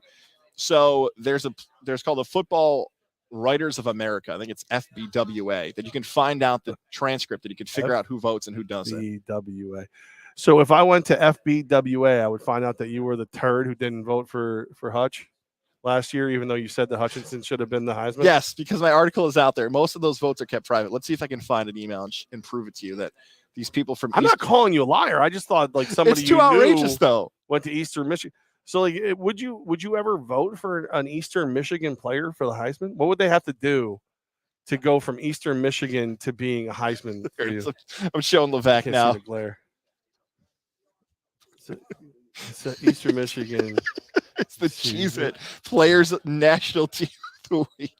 called the Football Writers of America. I think it's FBWA, that you can find out the transcript, that you can figure out who votes and who doesn't. FBWA. So if I went to FBWA, I would find out that you were the turd who didn't vote for Hutch last year, even though you said that Hutchinson should have been the Heisman? Yes, because my article is out there. Most of those votes are kept private. Let's see if I can find an email and prove it to you that these people from I'm not calling you a liar. I just thought like somebody it's too outrageous though. Went to Eastern Michigan. So like, would you ever vote for an Eastern Michigan player for the Heisman? What would they have to do to go from Eastern Michigan to being a Heisman for you? I'm showing Levack now. See the glare. It's Eastern Michigan. It's the Cheez-It Players National Team of the Week.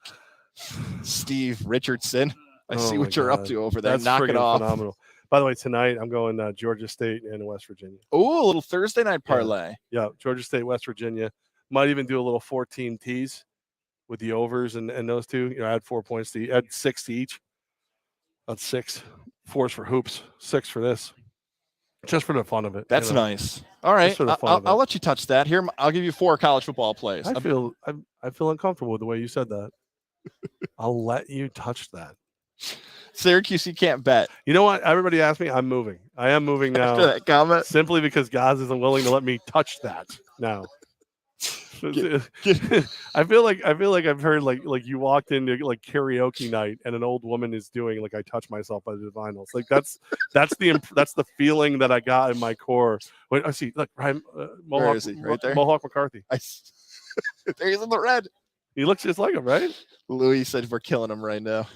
Steve Richardson. I see what you're up to over there. Knock it off. Phenomenal. By the way, tonight I'm going Georgia State and West Virginia. Oh, a little Thursday night parlay. Yeah, Georgia State, West Virginia. Might even do a little 4-team tease with the overs and those two. Add 4 points to add 6 to each. That's 6. 4's for hoops. 6 for this. Just for the fun of it. That's nice. All right, I'll let you touch that. Here, I'll give you 4 college football plays. I feel uncomfortable with the way you said that. I'll let you touch that. Syracuse, you can't bet. You know what? Everybody asked me. I'm moving. I am moving now. After that comment, simply because Goz isn't willing to let me touch that now. I feel like I've heard like you walked into like karaoke night and an old woman is doing like I touch myself by the vinyls. Like that's the feeling that I got in my core. Wait, I see. Look, Ryan, Mohawk, where is he? Right there. Mohawk McCarthy. There he's in the red. He looks just like him, right? Louis said we're killing him right now.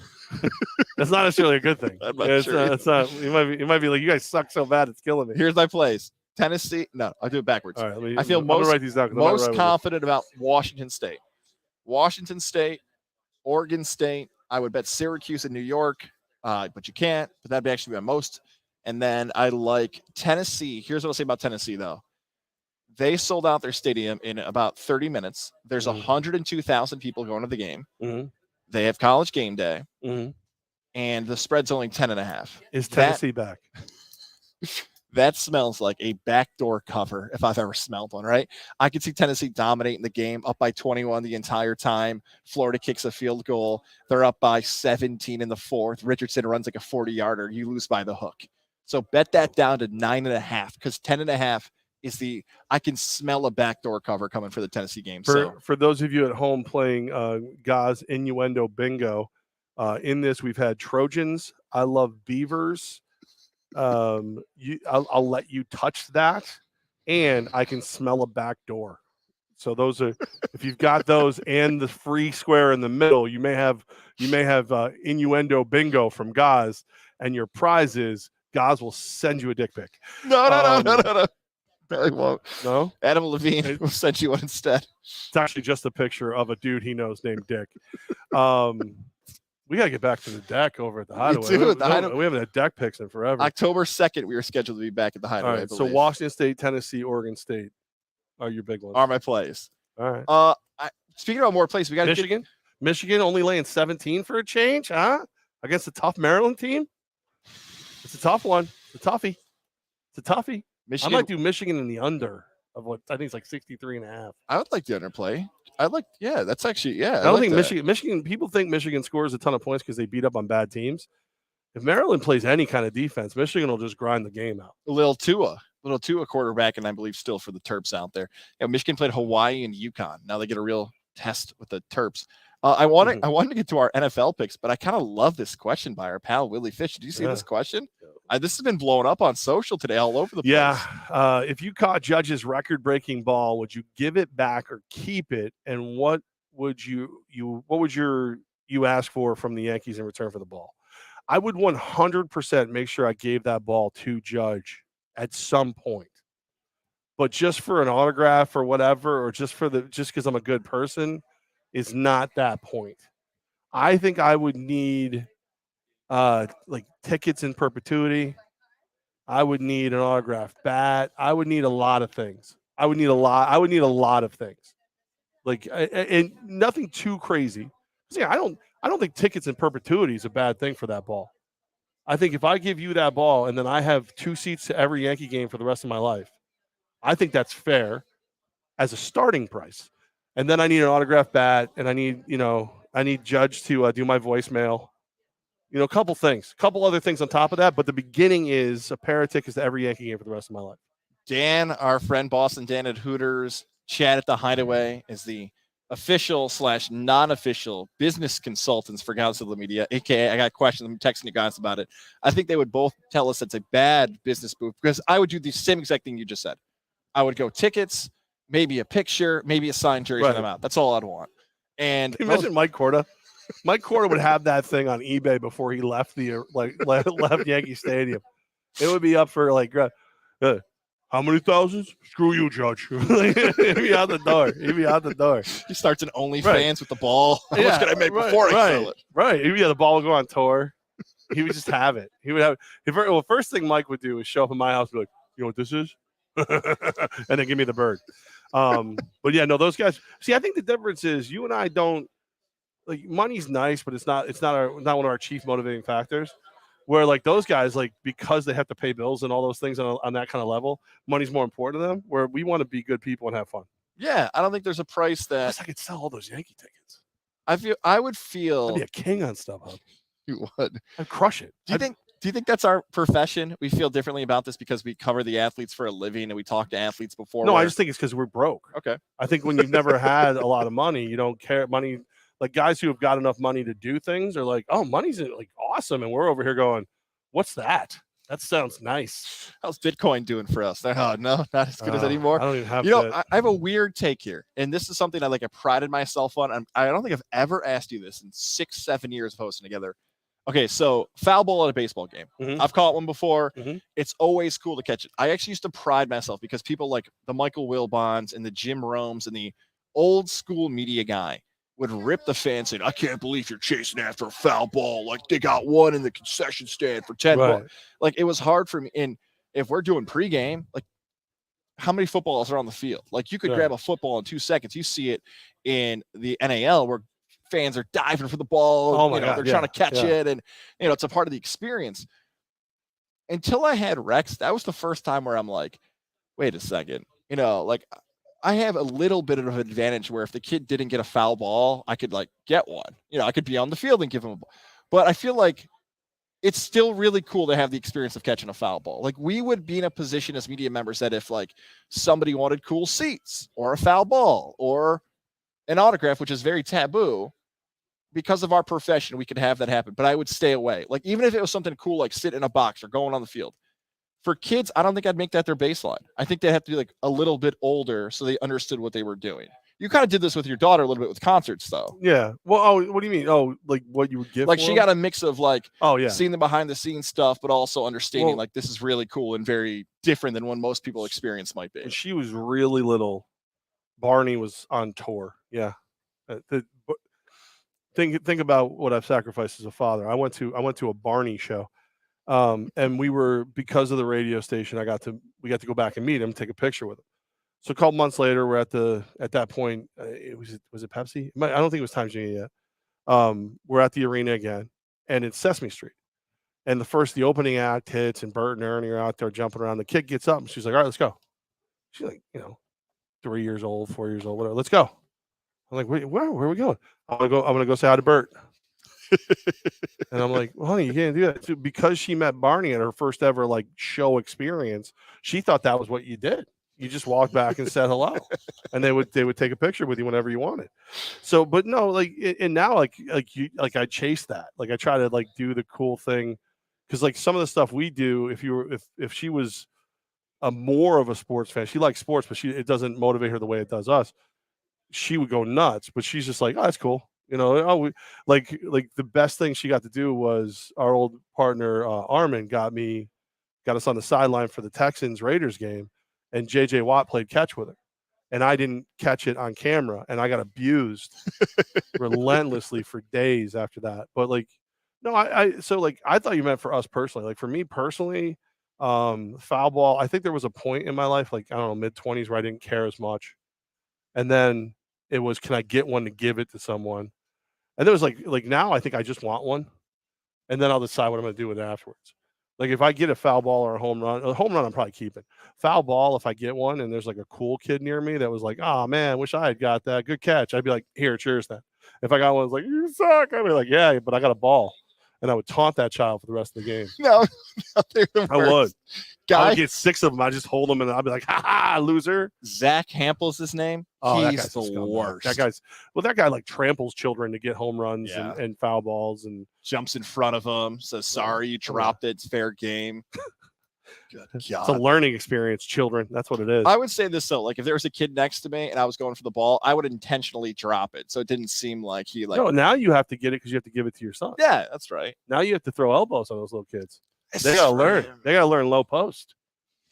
That's not necessarily a good thing. I'm not sure. It's not. You might be like, you guys suck so bad it's killing me. Here's my plays. Tennessee. No, I'll do it backwards. All right, I feel most confident about Washington State. Washington State, Oregon State. I would bet Syracuse and New York, but you can't. But that'd be actually my most. And then I like Tennessee. Here's what I'll say about Tennessee, though. They sold out their stadium in about 30 minutes. There's 102,000 people going to the game. Mm-hmm. They have college game day. Mm-hmm. And the spread's only 10.5. Is Tennessee back? That smells like a backdoor cover if I've ever smelled one, right? I could see Tennessee dominating the game, up by 21 the entire time. Florida kicks a field goal. They're up by 17 in the fourth. Richardson runs like a 40-yarder. You lose by the hook. So bet that down to 9.5 because 10.5 is I can smell a backdoor cover coming for the Tennessee game. For those of you at home playing Goz innuendo bingo, in this we've had Trojans. I love Beavers. I'll let you touch that, and I can smell a back door. So those are, if you've got those and the free square in the middle, you may have innuendo bingo from Goz, and your prize is Goz will send you a dick pic. No. Barely won't. No, Adam Levine will send you one instead. It's actually just a picture of a dude he knows named Dick. We got to get back to the deck over at the Hideaway. We haven't had deck picks in forever. October 2nd, we were scheduled to be back at the Hideaway. All right, so Washington State, Tennessee, Oregon State are your big ones. Are my plays. All right. Speaking about more plays, we got Michigan. Michigan only laying 17 for a change, huh? Against a tough Maryland team. It's a tough one. It's a toughie. It's a toughie. Michigan, I might do Michigan in the under of what I think it's like 63.5. I would like the underplay. That's actually, I don't think Michigan, people think Michigan scores a ton of points because they beat up on bad teams. If Maryland plays any kind of defense, Michigan will just grind the game out. Little Tua quarterback, and I believe still for the Terps out there. Michigan played Hawaii and UConn. Now they get a real test with the Terps. I wanted to get to our NFL picks, but I kind of love this question by our pal Willie Fish. Did you see this question? This has been blowing up on social today, all over the place. Yeah. If you caught Judge's record-breaking ball, would you give it back or keep it? And what would you ask for from the Yankees in return for the ball? I would 100% make sure I gave that ball to Judge at some point. But just for an autograph or whatever, or just because I'm a good person, is not that point. I think I would need like tickets in perpetuity. I would need an autographed bat. I would need a lot of things. I would need a lot of things. Like, and nothing too crazy. Yeah, I don't think tickets in perpetuity is a bad thing for that ball. I think if I give you that ball and then I have 2 seats to every Yankee game for the rest of my life, I think that's fair as a starting price. And then I need an autographed bat, and I need Judge to do my voicemail. A couple other things on top of that. But the beginning is a pair of tickets to every Yankee game for the rest of my life. Dan, our friend Boston Dan at Hooters, Chad at the Hideaway is the official / non-official business consultants for Godzilla Media, aka I got questions. I'm texting you guys about it. I think they would both tell us it's a bad business move because I would do the same exact thing you just said. I would go tickets, maybe a picture, maybe a signed jersey on them out. That's all I'd want. And imagine Mike Corda. Mike Corda would have that thing on eBay before he left left Yankee Stadium. It would be up for how many thousands? Screw you, Judge. He'd be out the door. He starts an OnlyFans with the ball. How much can I make before I sell it? Right. The ball would go on tour. He would just have it. He would have it. First thing Mike would do is show up at my house and be like, you know what this is? And then give me the bird. But yeah, no, those guys. See, I think the difference is you and I don't like money's nice, but it's not one of our chief motivating factors. Where like those guys, like because they have to pay bills and all those things on that kind of level, money's more important to them. Where we want to be good people and have fun. Yeah, I don't think there's a price that I could sell all those Yankee tickets. I would feel I'd be a king on StubHub. You would. I'd crush it. Do you think that's our profession? We feel differently about this because we cover the athletes for a living and we talk to athletes before. No, I just think it's because we're broke. Okay. I think when you've never had a lot of money, you don't care. Money, like guys who have got enough money to do things are like, oh, money's like awesome. And we're over here going, what's that? That sounds nice. How's Bitcoin doing for us? Oh, no, not as good as anymore. I don't even have I have a weird take here. And this is something I prided myself on. I don't think I've ever asked you this in 6-7 years of hosting together. Okay, so foul ball at a baseball game. Mm-hmm. I've caught one before. Mm-hmm. It's always cool to catch it. I actually used to pride myself because people like the Michael Wilbons and the Jim Romes and the old school media guy would rip the fan saying, I can't believe you're chasing after a foul ball. Like they got one in the concession stand for 10 bucks. Like it was hard for me. And if we're doing pregame, like how many footballs are on the field? Like you could grab a football in 2 seconds. You see it in the NAL where fans are diving for the ball. Oh my God, they're trying to catch it. And, it's a part of the experience. Until I had Rex, that was the first time where I'm like, wait a second, I have a little bit of an advantage where if the kid didn't get a foul ball, I could get one. I could be on the field and give him a ball. But I feel like it's still really cool to have the experience of catching a foul ball. Like we would be in a position as media members that if somebody wanted cool seats or a foul ball or an autograph, which is very taboo, because of our profession, we could have that happen. But I would stay away. Like even if it was something cool, like sit in a box or going on the field. For kids, I don't think I'd make that their baseline. I think they'd have to be a little bit older so they understood what they were doing. You kind of did this with your daughter a little bit with concerts, though. Yeah. Well, what do you mean? Oh, like what you would give? She got a mix of seeing the behind the scenes stuff, but also understanding this is really cool and very different than what most people experience might be. When she was really little, Barney was on tour. Yeah. Think about what I've sacrificed as a father. I went to a Barney show. And we were, because of the radio station, we got to go back and meet him, take a picture with him. So a couple months later, we're at that point, was it Pepsi? I don't think it was Times New yet. we're at the arena again, and it's Sesame Street. And the opening act hits, and Bert and Ernie are out there jumping around. The kid gets up, and she's like, "All right, let's go." She's like, 3 years old, 4 years old, whatever. Let's go. I'm like, where are we going? I'm gonna go say hi to Bert. And I'm like, well, honey, you can't do that. So because she met Barney at her first ever like show experience, she thought that was what you did. You just walked back and said hello, and they would take a picture with you whenever you wanted. So, but no, like, and now like I chase that. Like I try to like do the cool thing, because like some of the stuff we do, if she was a more of a sports fan, she likes sports, but it doesn't motivate her the way it does us. She would go nuts, but she's just like, oh, that's cool. Like the best thing she got to do was our old partner Armin got us on the sideline for the Texans Raiders game, and JJ Watt played catch with her, and I didn't catch it on camera, and I got abused relentlessly for days after that. But like, no, I thought you meant for us personally. Like for me personally, foul ball, I think there was a point in my life, like I don't know, mid-20s, where I didn't care as much, and then it was, can I get one to give it to someone? And there was like now I think I just want one, and then I'll decide what I'm going to do with it afterwards. Like if I get a foul ball or a home run I'm probably keeping. Foul ball, if I get one and there's like a cool kid near me that was like, oh man, wish I had got that, good catch, I'd be like, here, cheers then. If I got one that's like, you suck, I'd be like, yeah, but I got a ball. And I would taunt that child for the rest of the game. No, I would. I would get 6 of them. I just hold them, and I'd be like, "Ha ha, loser!" Zach Hample's his name. Oh, he's the worst. That guy like tramples children to get home runs and foul balls, and jumps in front of them. Says, "Sorry, you dropped it. It's fair game." Good God. It's a learning experience, children. That's what it is. I would say this though, like if there was a kid next to me and I was going for the ball, I would intentionally drop it, so it didn't seem like he like. No, now you have to get it because you have to give it to your son. Yeah, that's right. Now you have to throw elbows on those little kids. They gotta learn. They gotta learn low post.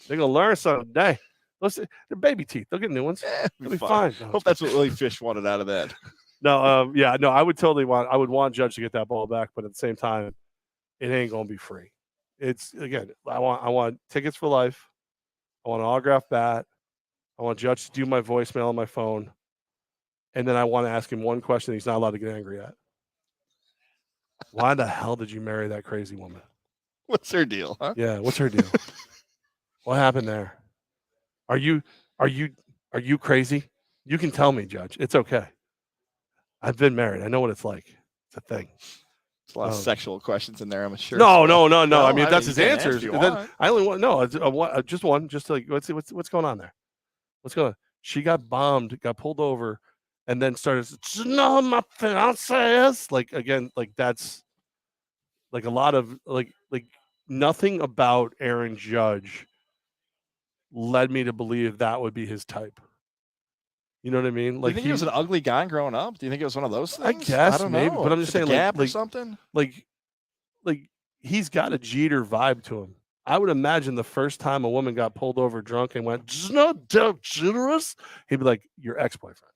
They're gonna learn something today. They're baby teeth. They'll get new ones. They'll be fine. No, hope that's what Willie Fish wanted out of that. No, I would want Judge to get that ball back, but at the same time, it ain't gonna be free. It's again, I want tickets for life. I want an autographed bat. I want Judge to do my voicemail on my phone. And then I want to ask him one question he's not allowed to get angry at. Why the hell did you marry that crazy woman? What's her deal, huh? Yeah, what's her deal? What happened there? Are you crazy? You can tell me, Judge. It's okay. I've been married. I know what it's like. It's a thing. A lot of sexual questions in there, I'm sure. No. I mean, that's his answers. I only want just one. Just like what's going on there? What's going on? She got bombed, got pulled over, and then started. No, my fiancé. Like again, like that's like a lot of like nothing about Aaron Judge led me to believe that would be his type. You know what I mean? Like, do you think he was an ugly guy growing up? Do you think it was one of those things? I guess, I don't maybe, know. But I'm just saying, like or something. Like he's got a Jeter vibe to him. I would imagine the first time a woman got pulled over drunk and went, "Not generous," he'd be like, "Your ex-boyfriend."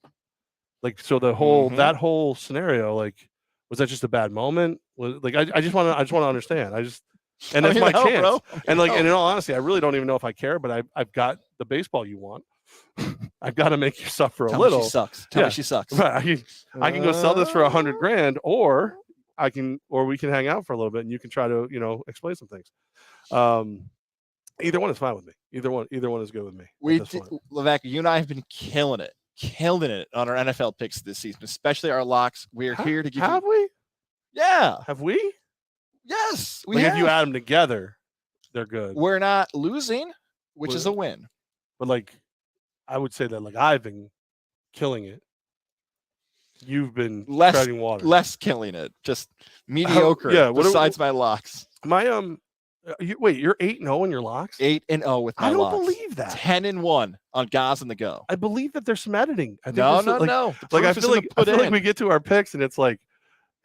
Like, so the whole that whole scenario, like, was that just a bad moment? Was like, I just want to understand. And that's my chance. Bro. And like, and in all honesty, I really don't even know if I care, but I've got the baseball you want. I've got to make you suffer a little. She sucks. Tell me she sucks. Right. I can go sell this for $100,000, or we can hang out for a little bit and you can try to, explain some things. Either one is fine with me. Either one is good with me. Levack, you and I have been killing it on our NFL picks this season, especially our locks. We are here to give Have we? Yeah. Have we? Yes. If you add them together, they're good. We're not losing, which is a win. But like, I would say that like I've been killing it. You've been treading water. Less killing it. Just mediocre. Besides my locks. My you're 8-0 in your locks? 8-0 with my locks. I don't believe that. 10-1 on Goz and the Go. I believe that there's some editing. No. Like I feel like we get to our picks and it's like,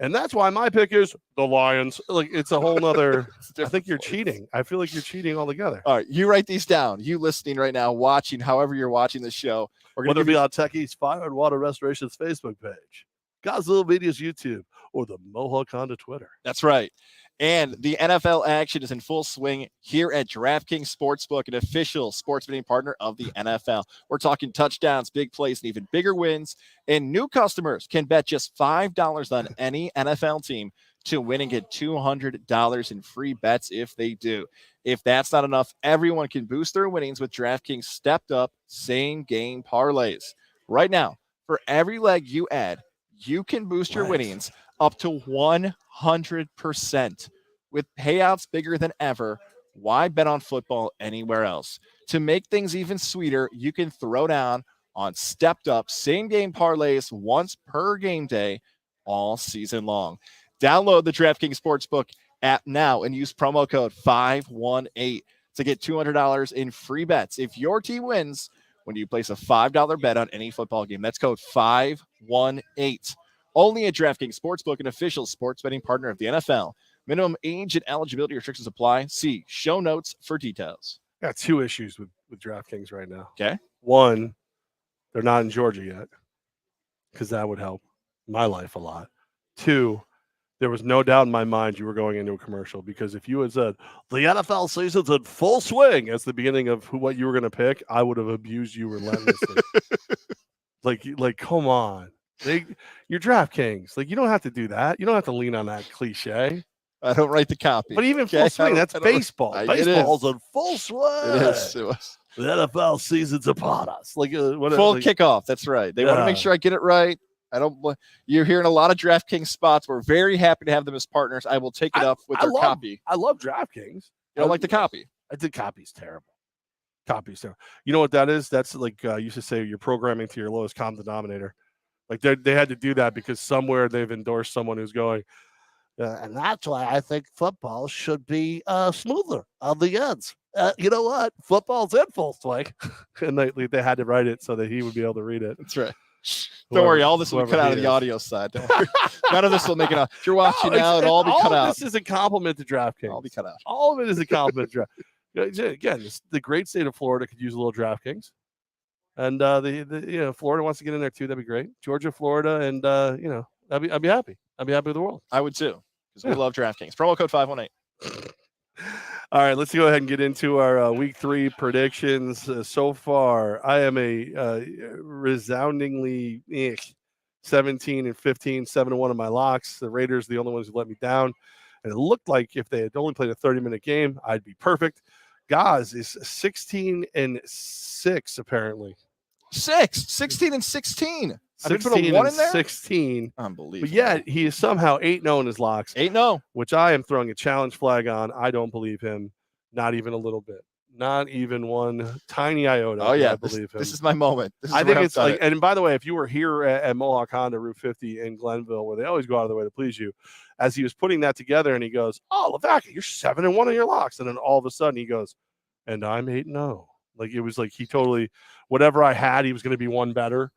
and that's why my pick is the Lions. Like it's a whole nother. I think you're cheating. I feel like you're cheating altogether. All right, you write these down. You listening right now, watching, however you're watching the show. We're going to be on Tech East Fire and Water Restoration's Facebook page. Godzilla Media's YouTube, or the Mohawk Honda Twitter. That's right. And the NFL action is in full swing here at DraftKings Sportsbook, an official sports betting partner of the NFL. We're talking touchdowns, big plays, and even bigger wins. And new customers can bet just $5 on any NFL team to win and get $200 in free bets if they do. If that's not enough, everyone can boost their winnings with DraftKings stepped up same game parlays. Right now, for every leg you add, you can boost your winnings up to 100% with payouts bigger than ever. Why bet on football anywhere else? To make things even sweeter, you can throw down on stepped up same game parlays once per game day all season long. Download the DraftKings Sportsbook app now and use promo code 518 to get $200 in free bets if your team wins when you place a $5 bet on any football game. That's code 518. Only at DraftKings Sportsbook, an official sports betting partner of the NFL. Minimum age and eligibility restrictions apply. See show notes for details. I got two issues with DraftKings right now. Okay. One, they're not in Georgia yet, because that would help my life a lot. Two, there was no doubt in my mind you were going into a commercial, because if you had said the NFL season's in full swing as the beginning of what you were going to pick, I would have abused you relentlessly. like, come on. You're DraftKings. Like, you don't have to do that. You don't have to lean on that cliche. I don't write the copy. But even full swing, that's baseball. Baseball's in full swing. It is. It was. The NFL season's upon us. Full kickoff. That's right. They want to make sure I get it right. You're hearing a lot of DraftKings spots. We're very happy to have them as partners. I will take it up with their copy. I love DraftKings. You don't like the copy? I think copy's terrible. Copy's terrible. You know what that is? That's like I used to say, you're programming to your lowest common denominator. Like they had to do that because somewhere they've endorsed someone who's going, and that's why I think football should be smoother on the ends. You know what? Football's in full swing. And they had to write it so that he would be able to read it. That's right. Don't worry, all this will be cut out of the audio side. Don't worry. None of this will make it out. If you're watching now, it'll all be cut out. This is a compliment to DraftKings. All be cut out. All of it is a compliment to DraftKings. Again, the great state of Florida could use a little DraftKings. And Florida wants to get in there too. That'd be great. Georgia, Florida, and I'd be happy. I'd be happy with the world. I would too, because we love DraftKings. Promo code 518. All right, let's go ahead and get into our week 3 predictions. So far, I am a resoundingly 17-15, 7-1 of my locks. The Raiders are the only ones who let me down. And it looked like if they had only played a 30-minute game, I'd be perfect. Goz is 16-6, apparently. 16-16. I put a 1 in there? 16. Unbelievable. But yet, he is somehow 8-0 in his locks. 8-0. Which I am throwing a challenge flag on. I don't believe him. Not even a little bit. Not even one tiny iota. Oh, yeah. I believe him. This is my moment. I think it's like, and by the way, if you were here at Mohawk Honda, Route 50 in Glenville, where they always go out of their way to please you, as he was putting that together, and he goes, "Oh, Levack, you're 7-1 in your locks." And then all of a sudden he goes, "And I'm 8-0. Like, it was like he totally, whatever I had, he was going to be one better.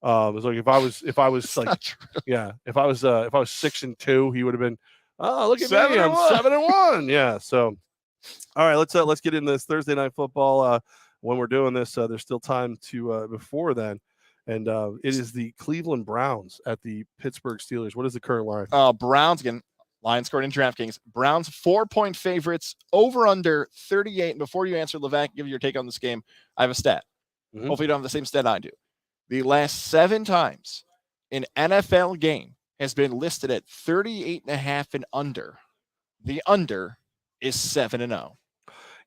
It was like if I was like, yeah, if I was 6-2, he would have been, oh, look at me, I'm 7-1. Yeah. So, all right, let's get in this Thursday night football. When we're doing this, there's still time to before then, and it is the Cleveland Browns at the Pittsburgh Steelers. What is the current line? Browns again. Line scored in DraftKings. Browns 4-point favorites, over under 38. And before you answer, Levack, give your take on this game, I have a stat. Mm-hmm. Hopefully you don't have the same stat I do. The last 7 times an NFL game has been listed at 38.5 and under. The under is 7-0.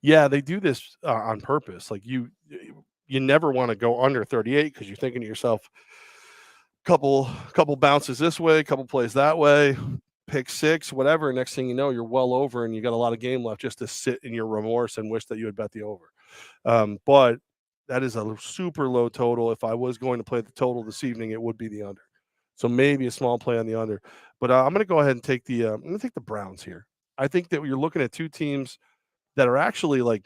Yeah, they do this on purpose. Like you never want to go under 38 because you're thinking to yourself, couple bounces this way, couple plays that way. Pick 6, whatever. Next thing you know, you're well over and you got a lot of game left just to sit in your remorse and wish that you had bet the over. But that is a super low total. If I was going to play the total this evening, it would be the under. So maybe a small play on the under. But I'm going to go ahead and take the Browns here. I think that you're looking at 2 teams that are actually like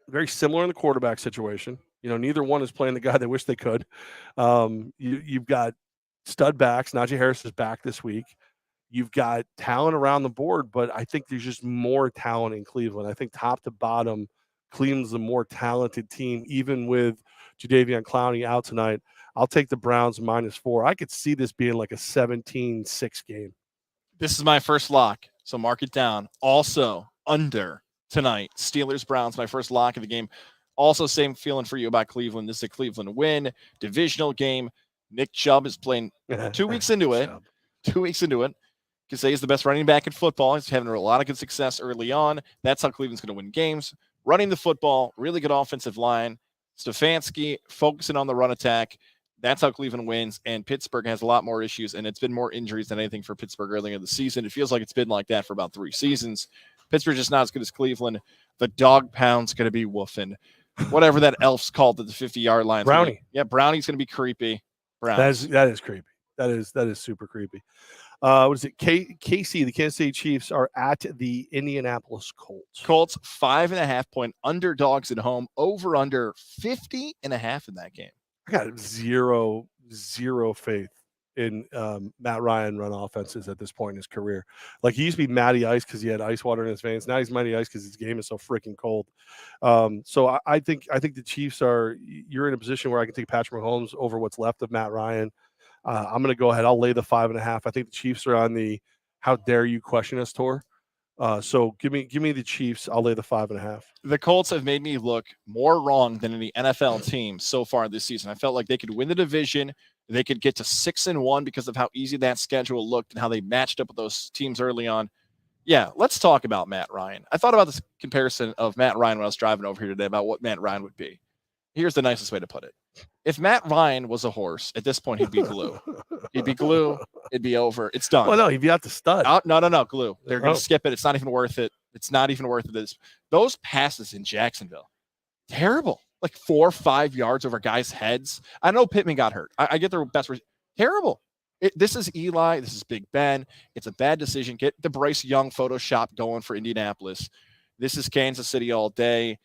very similar in the quarterback situation. You know, neither one is playing the guy they wish they could. You've got stud backs. Najee Harris is back this week. You've got talent around the board, but I think there's just more talent in Cleveland. I think top to bottom, Cleveland's the more talented team, even with Jadeveon Clowney out tonight. I'll take the Browns -4. I could see this being like a 17-6 game. This is my first lock, so mark it down. Also, under tonight. Steelers-Browns, my first lock of the game. Also, same feeling for you about Cleveland. This is a Cleveland win. Divisional game. Nick Chubb is playing 2 weeks into it. 2 weeks into it. Can say he's the best running back in football. He's having a lot of good success early on. That's how Cleveland's going to win games. Running the football, really good offensive line. Stefanski focusing on the run attack. That's how Cleveland wins. And Pittsburgh has a lot more issues, and it's been more injuries than anything for Pittsburgh earlier in the season. It feels like it's been like that for about 3 seasons. Pittsburgh's just not as good as Cleveland. The dog pound's going to be woofing. Whatever that elf's called at the 50-yard line. Brownie. Yeah, Brownie's going to be creepy. Browns. That is creepy. That is super creepy. What is it? KC, the Kansas City Chiefs, are at the Indianapolis Colts. Colts 5.5-point underdogs at home, over under 50.5 in that game. I got zero faith in Matt Ryan run offenses at this point in his career. Like, he used to be Matty Ice because he had ice water in his veins. Now he's Matty Ice because his game is so freaking cold. So I think the Chiefs you're in a position where I can take Patrick Mahomes over what's left of Matt Ryan. I'm going to go ahead. I'll lay the 5.5. I think the Chiefs are on the "How dare you question us" tour. So give me the Chiefs. I'll lay the 5.5. The Colts have made me look more wrong than any NFL team so far this season. I felt like they could win the division. They could get to 6-1 because of how easy that schedule looked and how they matched up with those teams early on. Yeah, let's talk about Matt Ryan. I thought about this comparison of Matt Ryan when I was driving over here today about what Matt Ryan would be. Here's the nicest way to put it. If Matt Ryan was a horse, at this point, he'd be glue. He'd be glue. It'd be over. It's done. Well, no, he'd be out to stud. No, glue. They're going to skip it. It's not even worth it. It's not even worth it. Those passes in Jacksonville, terrible. Like 4 or 5 yards over guys' heads. I know Pittman got hurt. I get their best. Terrible. This is Eli. This is Big Ben. It's a bad decision. Get the Bryce Young Photoshop going for Indianapolis. This is Kansas City all day.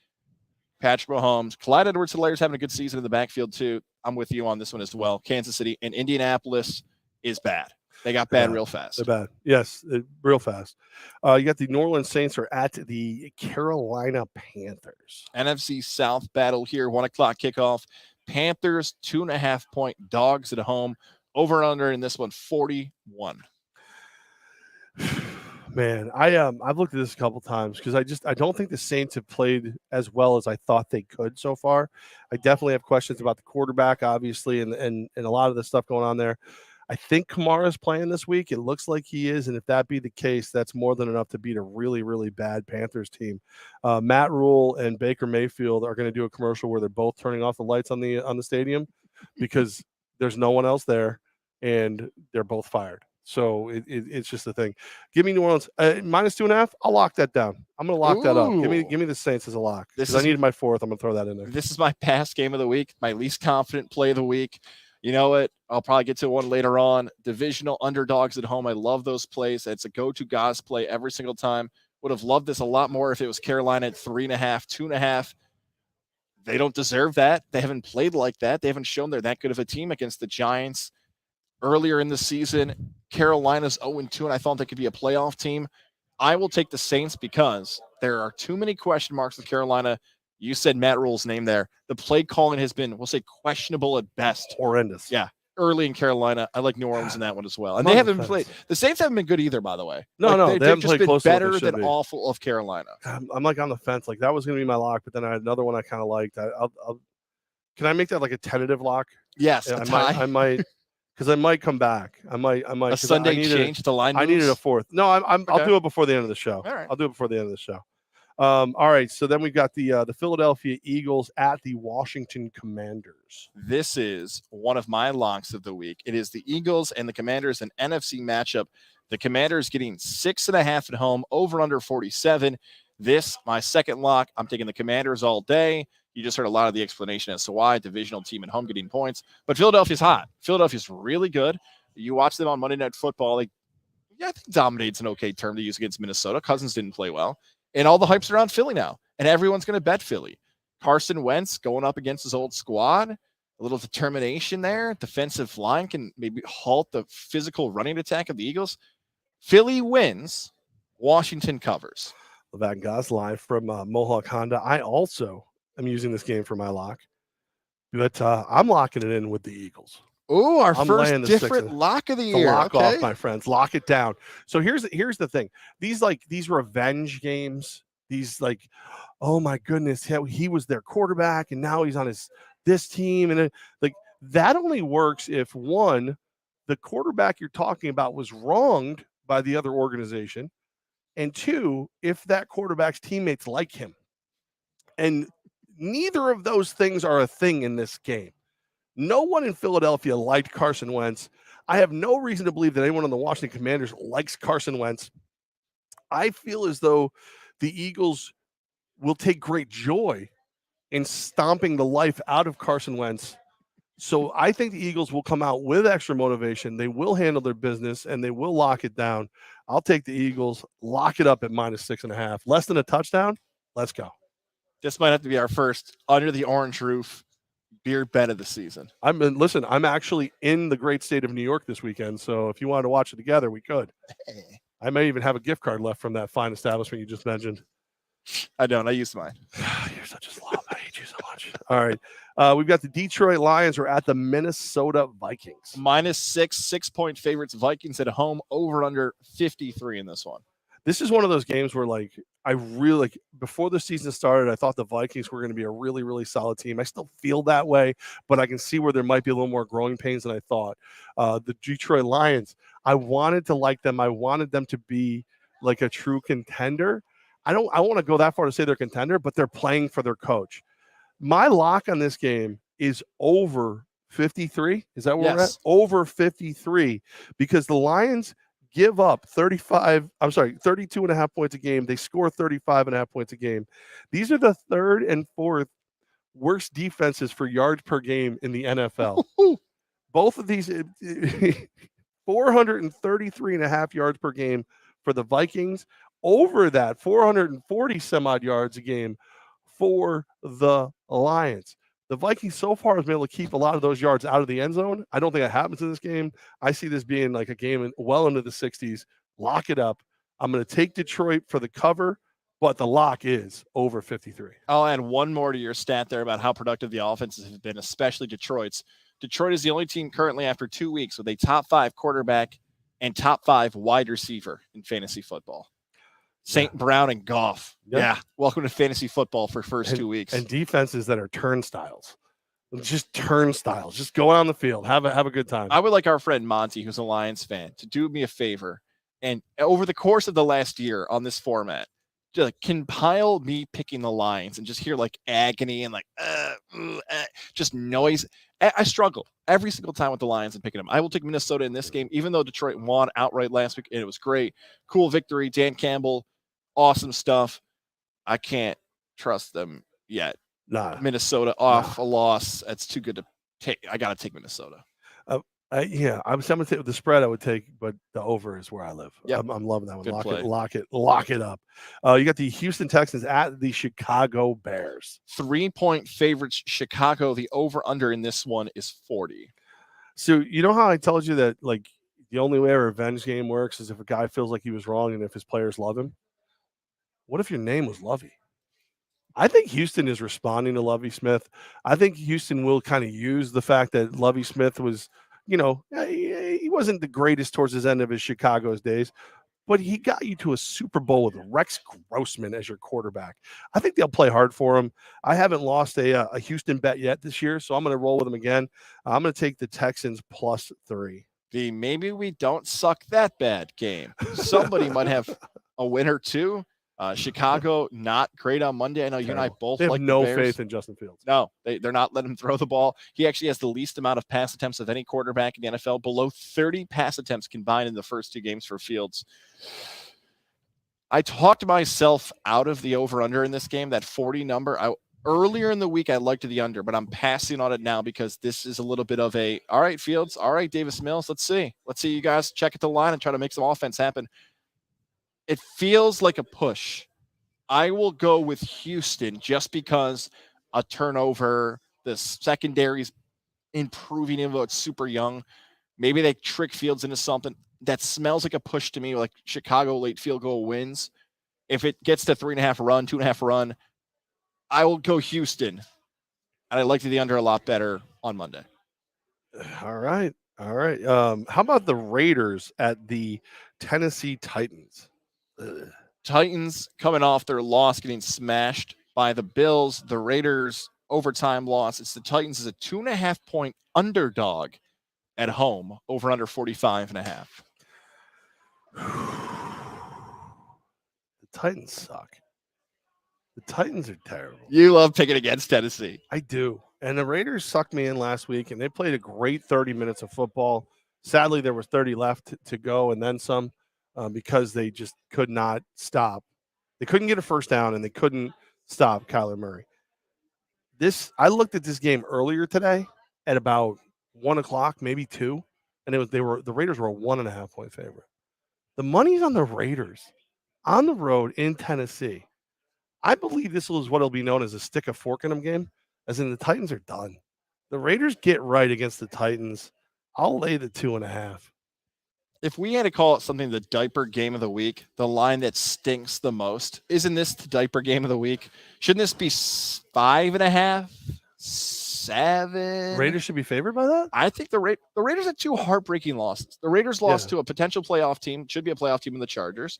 Patrick Mahomes. Clyde Edwards-Hilaire's having a good season in the backfield, too. I'm with you on this one as well. Kansas City and Indianapolis is bad. They got bad real fast. They're bad. Yes, real fast. You got the New Orleans Saints are at the Carolina Panthers. NFC South battle here, 1 o'clock kickoff. Panthers, 2.5-point dogs at home. Over and under in this one, 41. Man, I've looked at this a couple times because I don't think the Saints have played as well as I thought they could so far. I definitely have questions about the quarterback, obviously, and a lot of the stuff going on there. I think Kamara's playing this week. It looks like he is, and if that be the case, that's more than enough to beat a really, really bad Panthers team. Matt Rule and Baker Mayfield are going to do a commercial where they're both turning off the lights on the stadium because there's no one else there, and they're both fired. So it's just a thing. Give me New Orleans -2.5. I'll lock that down. I'm going to lock that up. Give me the Saints as a lock. I needed my 4th. I'm going to throw that in there. This is my past game of the week, my least confident play of the week. You know what? I'll probably get to one later on. Divisional underdogs at home. I love those plays. It's a go-to Goz play every single time. Would have loved this a lot more if it was Carolina at 3.5, 2.5. They don't deserve that. They haven't played like that. They haven't shown they're that good of a team against the Giants. Earlier in the season, Carolina's 0-2, and I thought they could be a playoff team. I will take the Saints because there are too many question marks with Carolina. You said Matt Rule's name there. The play calling has been, we'll say, questionable at best. Horrendous. Yeah, early in Carolina. I like New Orleans in that one as well. And they haven't played. The Saints haven't been good either, by the way. They haven't played close to better than awful of Carolina. I'm like on the fence. Like, that was going to be my lock, but then I had another one I kind of liked. Can I make that like a tentative lock? Yes, I might. Because I might come back. I might. A Sunday change to line moves? I needed a 4th. No, I'll do it before the end of the show. All right. I'll do it before the end of the show. All right. So then we've got the Philadelphia Eagles at the Washington Commanders. This is one of my locks of the week. It is the Eagles and the Commanders, an NFC matchup. The Commanders getting 6.5 at home, over under 47. This, my second lock. I'm taking the Commanders all day. You just heard a lot of the explanation as to why. Divisional team at home getting points. But Philadelphia's hot. Philadelphia's really good. You watch them on Monday Night Football. I think dominate's an okay term to use against Minnesota. Cousins didn't play well. And all the hype's around Philly now. And everyone's going to bet Philly. Carson Wentz going up against his old squad. A little determination there. Defensive line can maybe halt the physical running attack of the Eagles. Philly wins. Washington covers. Levack and Goz live from Mohawk Honda. I also am using this game for my lock. But I'm locking it in with the Eagles. Oh, our I'm first laying the different lock of the The year. lock Okay. off, my friends. Lock it down. So here's the thing. These revenge games. These like, oh my goodness, he was their quarterback and now he's on this team, and like that only works if one, the quarterback you're talking about was wronged by the other organization, and two, if that quarterback's teammates like him. And neither of those things are a thing in this game. No one in Philadelphia liked Carson Wentz. I have no reason to believe that anyone on the Washington Commanders likes Carson Wentz. I feel as though the Eagles will take great joy in stomping the life out of Carson Wentz. So I think the Eagles will come out with extra motivation. They will handle their business and they will lock it down. I'll take the Eagles, lock it up at -6.5. Less than a touchdown. Let's go. This might have to be our first under the orange roof beer bet of the season. Listen, I'm actually in the great state of New York this weekend. So if you wanted to watch it together, we could. Hey. I may even have a gift card left from that fine establishment you just mentioned. I don't. I used mine. You're such a slob. I hate you so much. All right. We've got the Detroit Lions are at the Minnesota Vikings. -6.6-point favorites. Vikings at home, over under 53 in this one. This is one of those games where, like, I really, like, before the season started, I thought the Vikings were going to be a really, really solid team. I still feel that way, but I can see where there might be a little more growing pains than I thought. The Detroit Lions, I wanted to like them. I wanted them to be like a true contender. I want to go that far to say they're a contender, but they're playing for their coach. My lock on this game is over 53. Is that where we're at? Over 53, because the Lions give up 32.5 points a game. They score 35.5 points a game. These are the third and fourth worst defenses for yards per game in the NFL. Both of these, 433.5 yards per game for the Vikings. Over that, 440 some odd yards a game for the Lions. The Vikings so far have been able to keep a lot of those yards out of the end zone. I don't think that happens in this game. I see this being like a game well into the 60s. Lock it up. I'm going to take Detroit for the cover, but the lock is over 53. I'll add one more to your stat there about how productive the offenses have been, especially Detroit's. Detroit is the only team currently after 2 weeks with a top 5 quarterback and top 5 wide receiver in fantasy football. St. Brown and Goff. Yep. Yeah. Welcome to fantasy football for first 2 weeks. And defenses that are turnstiles. Just turnstiles. Just go on the field. Have a good time. I would like our friend Monty, who's a Lions fan, to do me a favor. And over the course of the last year on this format, just compile me picking the Lions and just hear like agony and like just noise. I struggle every single time with the Lions and picking them. I will take Minnesota in this game, even though Detroit won outright last week and it was great. Cool victory. Dan Campbell. Awesome stuff. I can't trust them yet. Nah. Minnesota off a loss. That's too good to take. I got to take Minnesota. I'm going to take the spread I would take, but the over is where I live. Yep. I'm loving that one. Lock it up. You got the Houston Texans at the Chicago Bears. 3-point favorites, Chicago. The over-under in this one is 40. So you know how I told you that, like, the only way a revenge game works is if a guy feels like he was wrong and if his players love him? What if your name was Lovey? I think Houston is responding to Lovey Smith. I think Houston will kind of use the fact that Lovey Smith was, he wasn't the greatest towards his end of his Chicago's days, but he got you to a Super Bowl with Rex Grossman as your quarterback. I think they'll play hard for him. I haven't lost a Houston bet yet this year, so I'm going to roll with them again. I'm going to take the Texans +3. Maybe we don't suck that bad game. Somebody might have a win or two. Chicago, not great on Monday. I know you and I both have like no the Bears. faith in Justin Fields. No, they're not letting him throw the ball. He actually has the least amount of pass attempts of any quarterback in the NFL, below 30 pass attempts combined in the first 2 games for Fields. I talked myself out of the over-under in this game, that 40 number. Earlier in the week, I liked the under, but I'm passing on it now because this is a little bit of a, all right, Fields, all right, Davis Mills, let's see you guys check at the line and try to make some offense happen. It feels like a push. I will go with Houston just because a turnover, the secondary's improving, even though it's super young. Maybe they trick Fields into something that smells like a push to me, like Chicago late field goal wins. If it gets to 3.5 run, 2.5 run, I will go Houston And I liked the under a lot better on Monday. All right. All right. How about the Raiders at the Tennessee Titans? Ugh. Titans coming off their loss, getting smashed by the Bills. The Raiders overtime loss. It's the Titans as a 2.5-point underdog at home, over under 45.5. The Titans suck. The Titans are terrible. You love picking against Tennessee. I do. And the Raiders sucked me in last week, and they played a great 30 minutes of football. Sadly, there was 30 left to go and then some because they just could not stop. They couldn't get a first down, and they couldn't stop Kyler Murray. I looked at this game earlier today at about 1 o'clock, maybe 2, and the Raiders were a 1.5-point favorite. The money's on the Raiders on the road in Tennessee. I believe this is what will be known as a stick a fork in them game, as in the Titans are done. The Raiders get right against the Titans. I'll lay the 2.5. If we had to call it something the diaper game of the week, the line that stinks the most, isn't this the diaper game of the week? Shouldn't this be 5.5, 7? Raiders should be favored by that? I think the Raiders had 2 heartbreaking losses. The Raiders lost to a potential playoff team, should be a playoff team in the Chargers.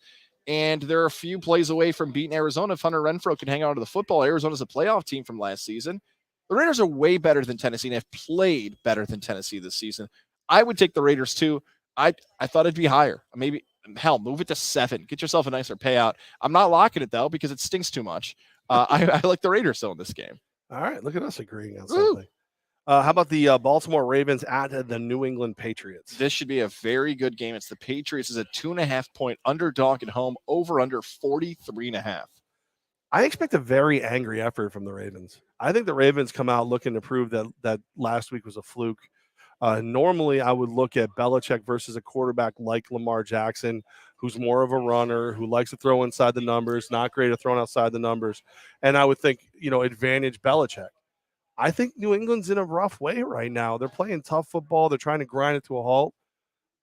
And they're a few plays away from beating Arizona. If Hunter Renfrow can hang on to the football, Arizona's a playoff team from last season. The Raiders are way better than Tennessee and have played better than Tennessee this season. I would take the Raiders too. I thought it'd be higher. Maybe, hell, move it to 7. Get yourself a nicer payout. I'm not locking it, though, because it stinks too much. I like the Raiders still in this game. All right, look at us agreeing on something. How about the Baltimore Ravens at the New England Patriots? This should be a very good game. It's the Patriots as a 2.5-point underdog at home, over under 43.5. I expect a very angry effort from the Ravens. I think the Ravens come out looking to prove that last week was a fluke. Normally, I would look at Belichick versus a quarterback like Lamar Jackson, who's more of a runner, who likes to throw inside the numbers, not great at throwing outside the numbers. And I would think, advantage Belichick. I think New England's in a rough way right now. They're playing tough football. They're trying to grind it to a halt.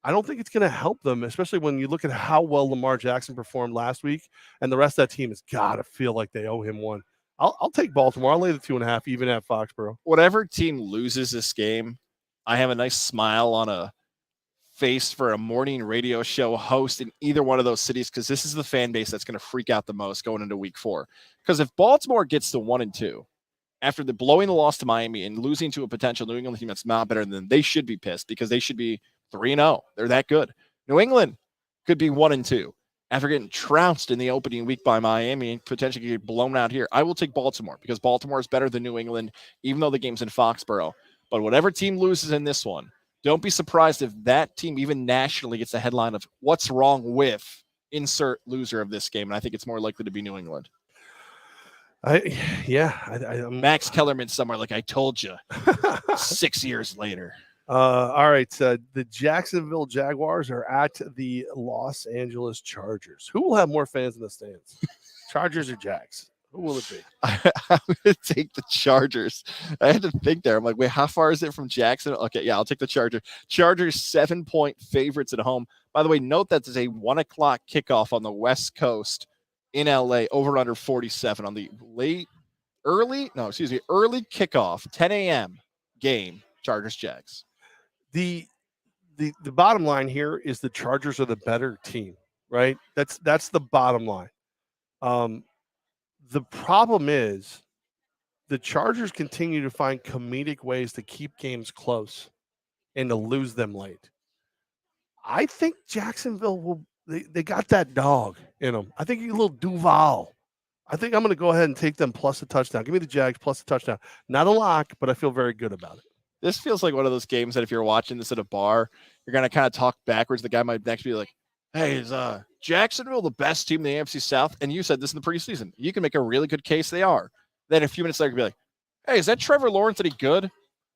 I don't think it's going to help them, especially when you look at how well Lamar Jackson performed last week, and the rest of that team has got to feel like they owe him one. I'll take Baltimore. I'll lay the 2.5, even at Foxborough. Whatever team loses this game, I have a nice smile on a face for a morning radio show host in either one of those cities, because this is the fan base that's going to freak out the most going into week 4. Because if Baltimore gets to 1-2, after the blowing the loss to Miami and losing to a potential New England team that's not better than them, they should be pissed because they should be 3-0. They're that good. New England could be 1-2 after getting trounced in the opening week by Miami and potentially get blown out here. I will take Baltimore because Baltimore is better than New England, even though the game's in Foxborough. But whatever team loses in this one, don't be surprised if that team even nationally gets a headline of what's wrong with insert loser of this game. And I think it's more likely to be New England. Max Kellerman somewhere like I told you 6 years later. All right. The Jacksonville Jaguars are at the Los Angeles Chargers. Who will have more fans in the stands? Chargers or Jags? Who will it be? I'm going to take the Chargers. I had to think there. I'm like, wait, how far is it from Jacksonville? Okay, yeah, I'll take the Chargers. Chargers 7-point favorites at home. By the way, note that there's a 1 o'clock kickoff on the West Coast in LA, over under 47 on the early kickoff, 10 a.m. game, Chargers Jags. The bottom line here is the Chargers are the better team, right? That's the bottom line. The problem is the Chargers continue to find comedic ways to keep games close and to lose them late. I think Jacksonville they got that dog in them. I think a little Duval. I think I'm going to go ahead and take them plus a touchdown. Give me the Jags plus a touchdown. Not a lock, but I feel very good about it. This feels like one of those games that if you're watching this at a bar, you're going to kind of talk backwards. The guy might next be like, hey, is Jacksonville the best team in the AFC South? And you said this in the preseason. You can make a really good case they are. Then a few minutes later, you'll be like, hey, is that Trevor Lawrence any good?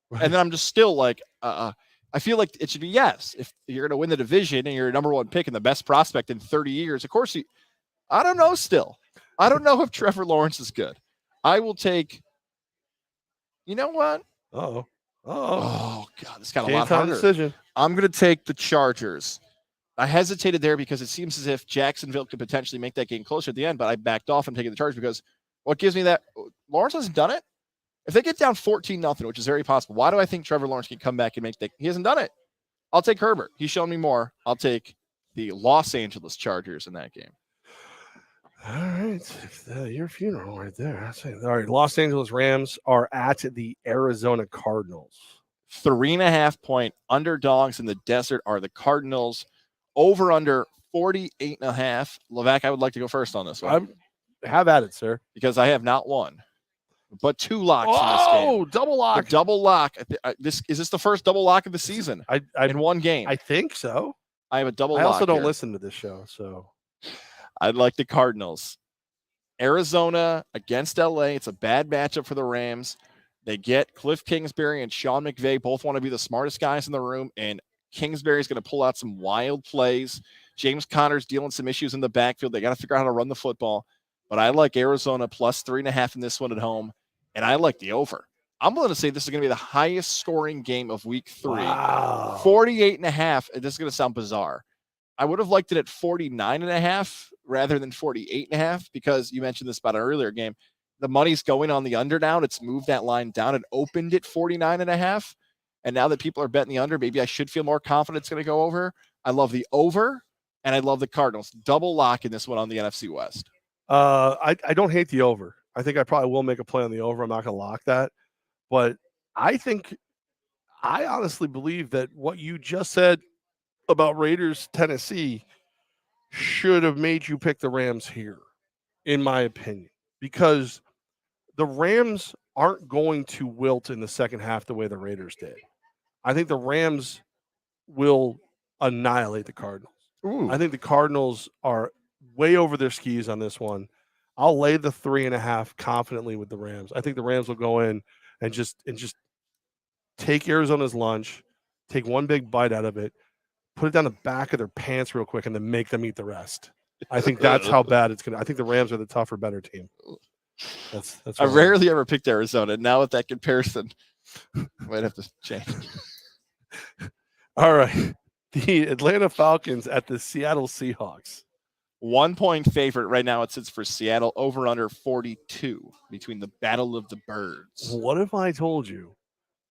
Right. And then I'm just still like, I feel like it should be yes. If you're going to win the division and you're a number 1 pick and the best prospect in 30 years, of course I don't know still. I don't know if Trevor Lawrence is good. I will take, you know what? Oh, God, this got a lot harder. Decision. I'm going to take the Chargers. I hesitated there because it seems as if Jacksonville could potentially make that game closer at the end, but I backed off and taking the Chargers because what gives me that? Lawrence hasn't done it. If they get down 14-0, which is very possible, why do I think Trevor Lawrence can come back and make that? He hasn't done it. I'll take Herbert. He's shown me more. I'll take the Los Angeles Chargers in that game. All right. Your funeral right there. All right. Los Angeles Rams are at the Arizona Cardinals. 3.5-point underdogs in the desert are the Cardinals. Over under 48.5. Levack, I would like to go first on this one. Have at it, sir. Because I have not one, but 2 locks in this game. Oh, double lock. The double lock. Is this the first double lock of the season? In one game. I think so. I have a double lock. I also don't here. listen to this show, so I'd like the Cardinals. Arizona against LA. It's a bad matchup for the Rams. They get Cliff Kingsbury and Sean McVay. Both want to be the smartest guys in the room, and Kingsbury is going to pull out some wild plays. James Conner's dealing some issues in the backfield. They got to figure out how to run the football. But I like Arizona plus 3.5 in this one at home, and I like the over. I'm going to say this is going to be the highest scoring game of week 3. Wow. 48.5. This is going to sound bizarre. I would have liked it at 49.5 rather than 48.5 because you mentioned this about an earlier game. The money's going on the under now. It's moved that line down. It opened at 49.5. And now that people are betting the under, maybe I should feel more confident it's going to go over. I love the over, and I love the Cardinals. Double lock in this one on the NFC West. I don't hate the over. I think I probably will make a play on the over. I'm not going to lock that. But I honestly believe that what you just said about Raiders, Tennessee, should have made you pick the Rams here, in my opinion, because the Rams aren't going to wilt in the second half the way the Raiders did. I think the Rams will annihilate the Cardinals. Ooh. I think the Cardinals are way over their skis on this one. I'll lay the 3.5 confidently with the Rams. I think the Rams will go in and just take Arizona's lunch, take one big bite out of it, put it down the back of their pants real quick, and then make them eat the rest. I think that's how bad it's going to. I think the Rams are the tougher, better team. That's I rarely ever picked Arizona. Now with that comparison, I might have to change. All right. The Atlanta Falcons at the Seattle Seahawks. 1-point favorite right now. It sits for Seattle over under 42 between the Battle of the Birds. What if I told you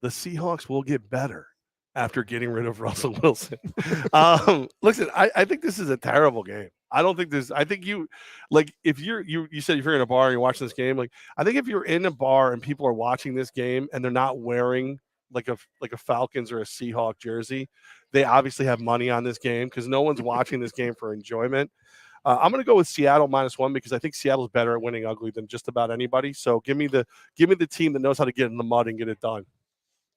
the Seahawks will get better after getting rid of Russell Wilson? Listen, I think this is a terrible game. I don't think this. I think you if you said if you're in a bar and you're watching this game, I think if you're in a bar and people are watching this game and they're not wearing like a Falcons or a Seahawk jersey, they obviously have money on this game because no one's watching this game for enjoyment. I'm going to go with Seattle -1 because I think Seattle's better at winning ugly than just about anybody. So give me the team that knows how to get in the mud and get it done.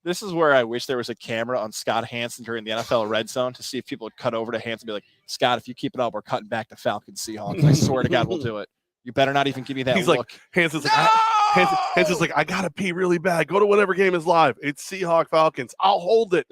This is where I wish there was a camera on Scott Hansen during the NFL Red Zone to see if people would cut over to Hansen and be like, Scott, if you keep it up, we're cutting back to Falcons Seahawks. I swear to God, we'll do it. You better not even give me that He's look. Like, Hansen's like, I got to pee really bad. Go to whatever game is live. It's Seahawk Falcons. I'll hold it.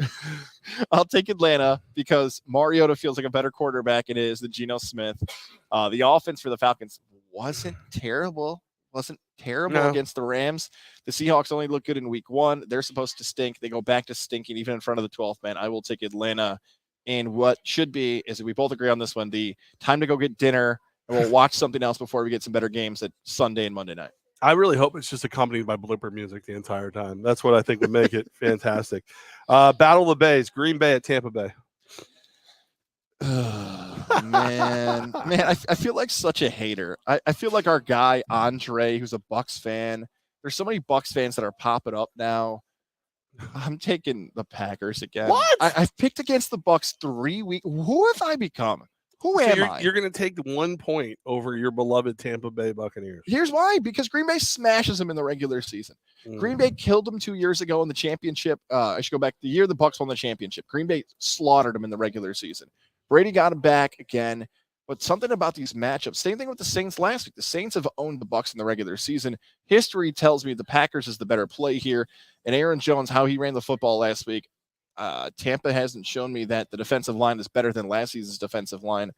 I'll take Atlanta because Mariota feels like a better quarterback it is than Geno Smith. The offense for the Falcons wasn't terrible. No. Against the Rams. The Seahawks only look good in week 1. They're supposed to stink. They go back to stinking even in front of the 12th man. I will take Atlanta. And what should be is we both agree on this one, the time to go get dinner, and we'll watch something else before we get some better games at Sunday and Monday night. I really hope it's just accompanied by blooper music the entire time. That's what I think would make it fantastic. Battle of the Bays, Green Bay at Tampa Bay. Man, I feel like such a hater. I feel like our guy Andre, who's a Bucs fan. There's so many Bucs fans that are popping up now. I'm taking the Packers again. What? I've picked against the Bucs 3 weeks. Who have I become? Who am I? You're going to take 1 point over your beloved Tampa Bay Buccaneers. Here's why. Because Green Bay smashes them in the regular season. Green Bay killed them 2 years ago in the championship. I should go back the year the Bucs won the championship. Green Bay slaughtered them in the regular season. Brady got him back again. But something about these matchups, same thing with the Saints last week. The Saints have owned the Bucs in the regular season. History tells me the Packers is the better play here. And Aaron Jones, how he ran the football last week, Tampa hasn't shown me that the defensive line is better than last season's defensive line.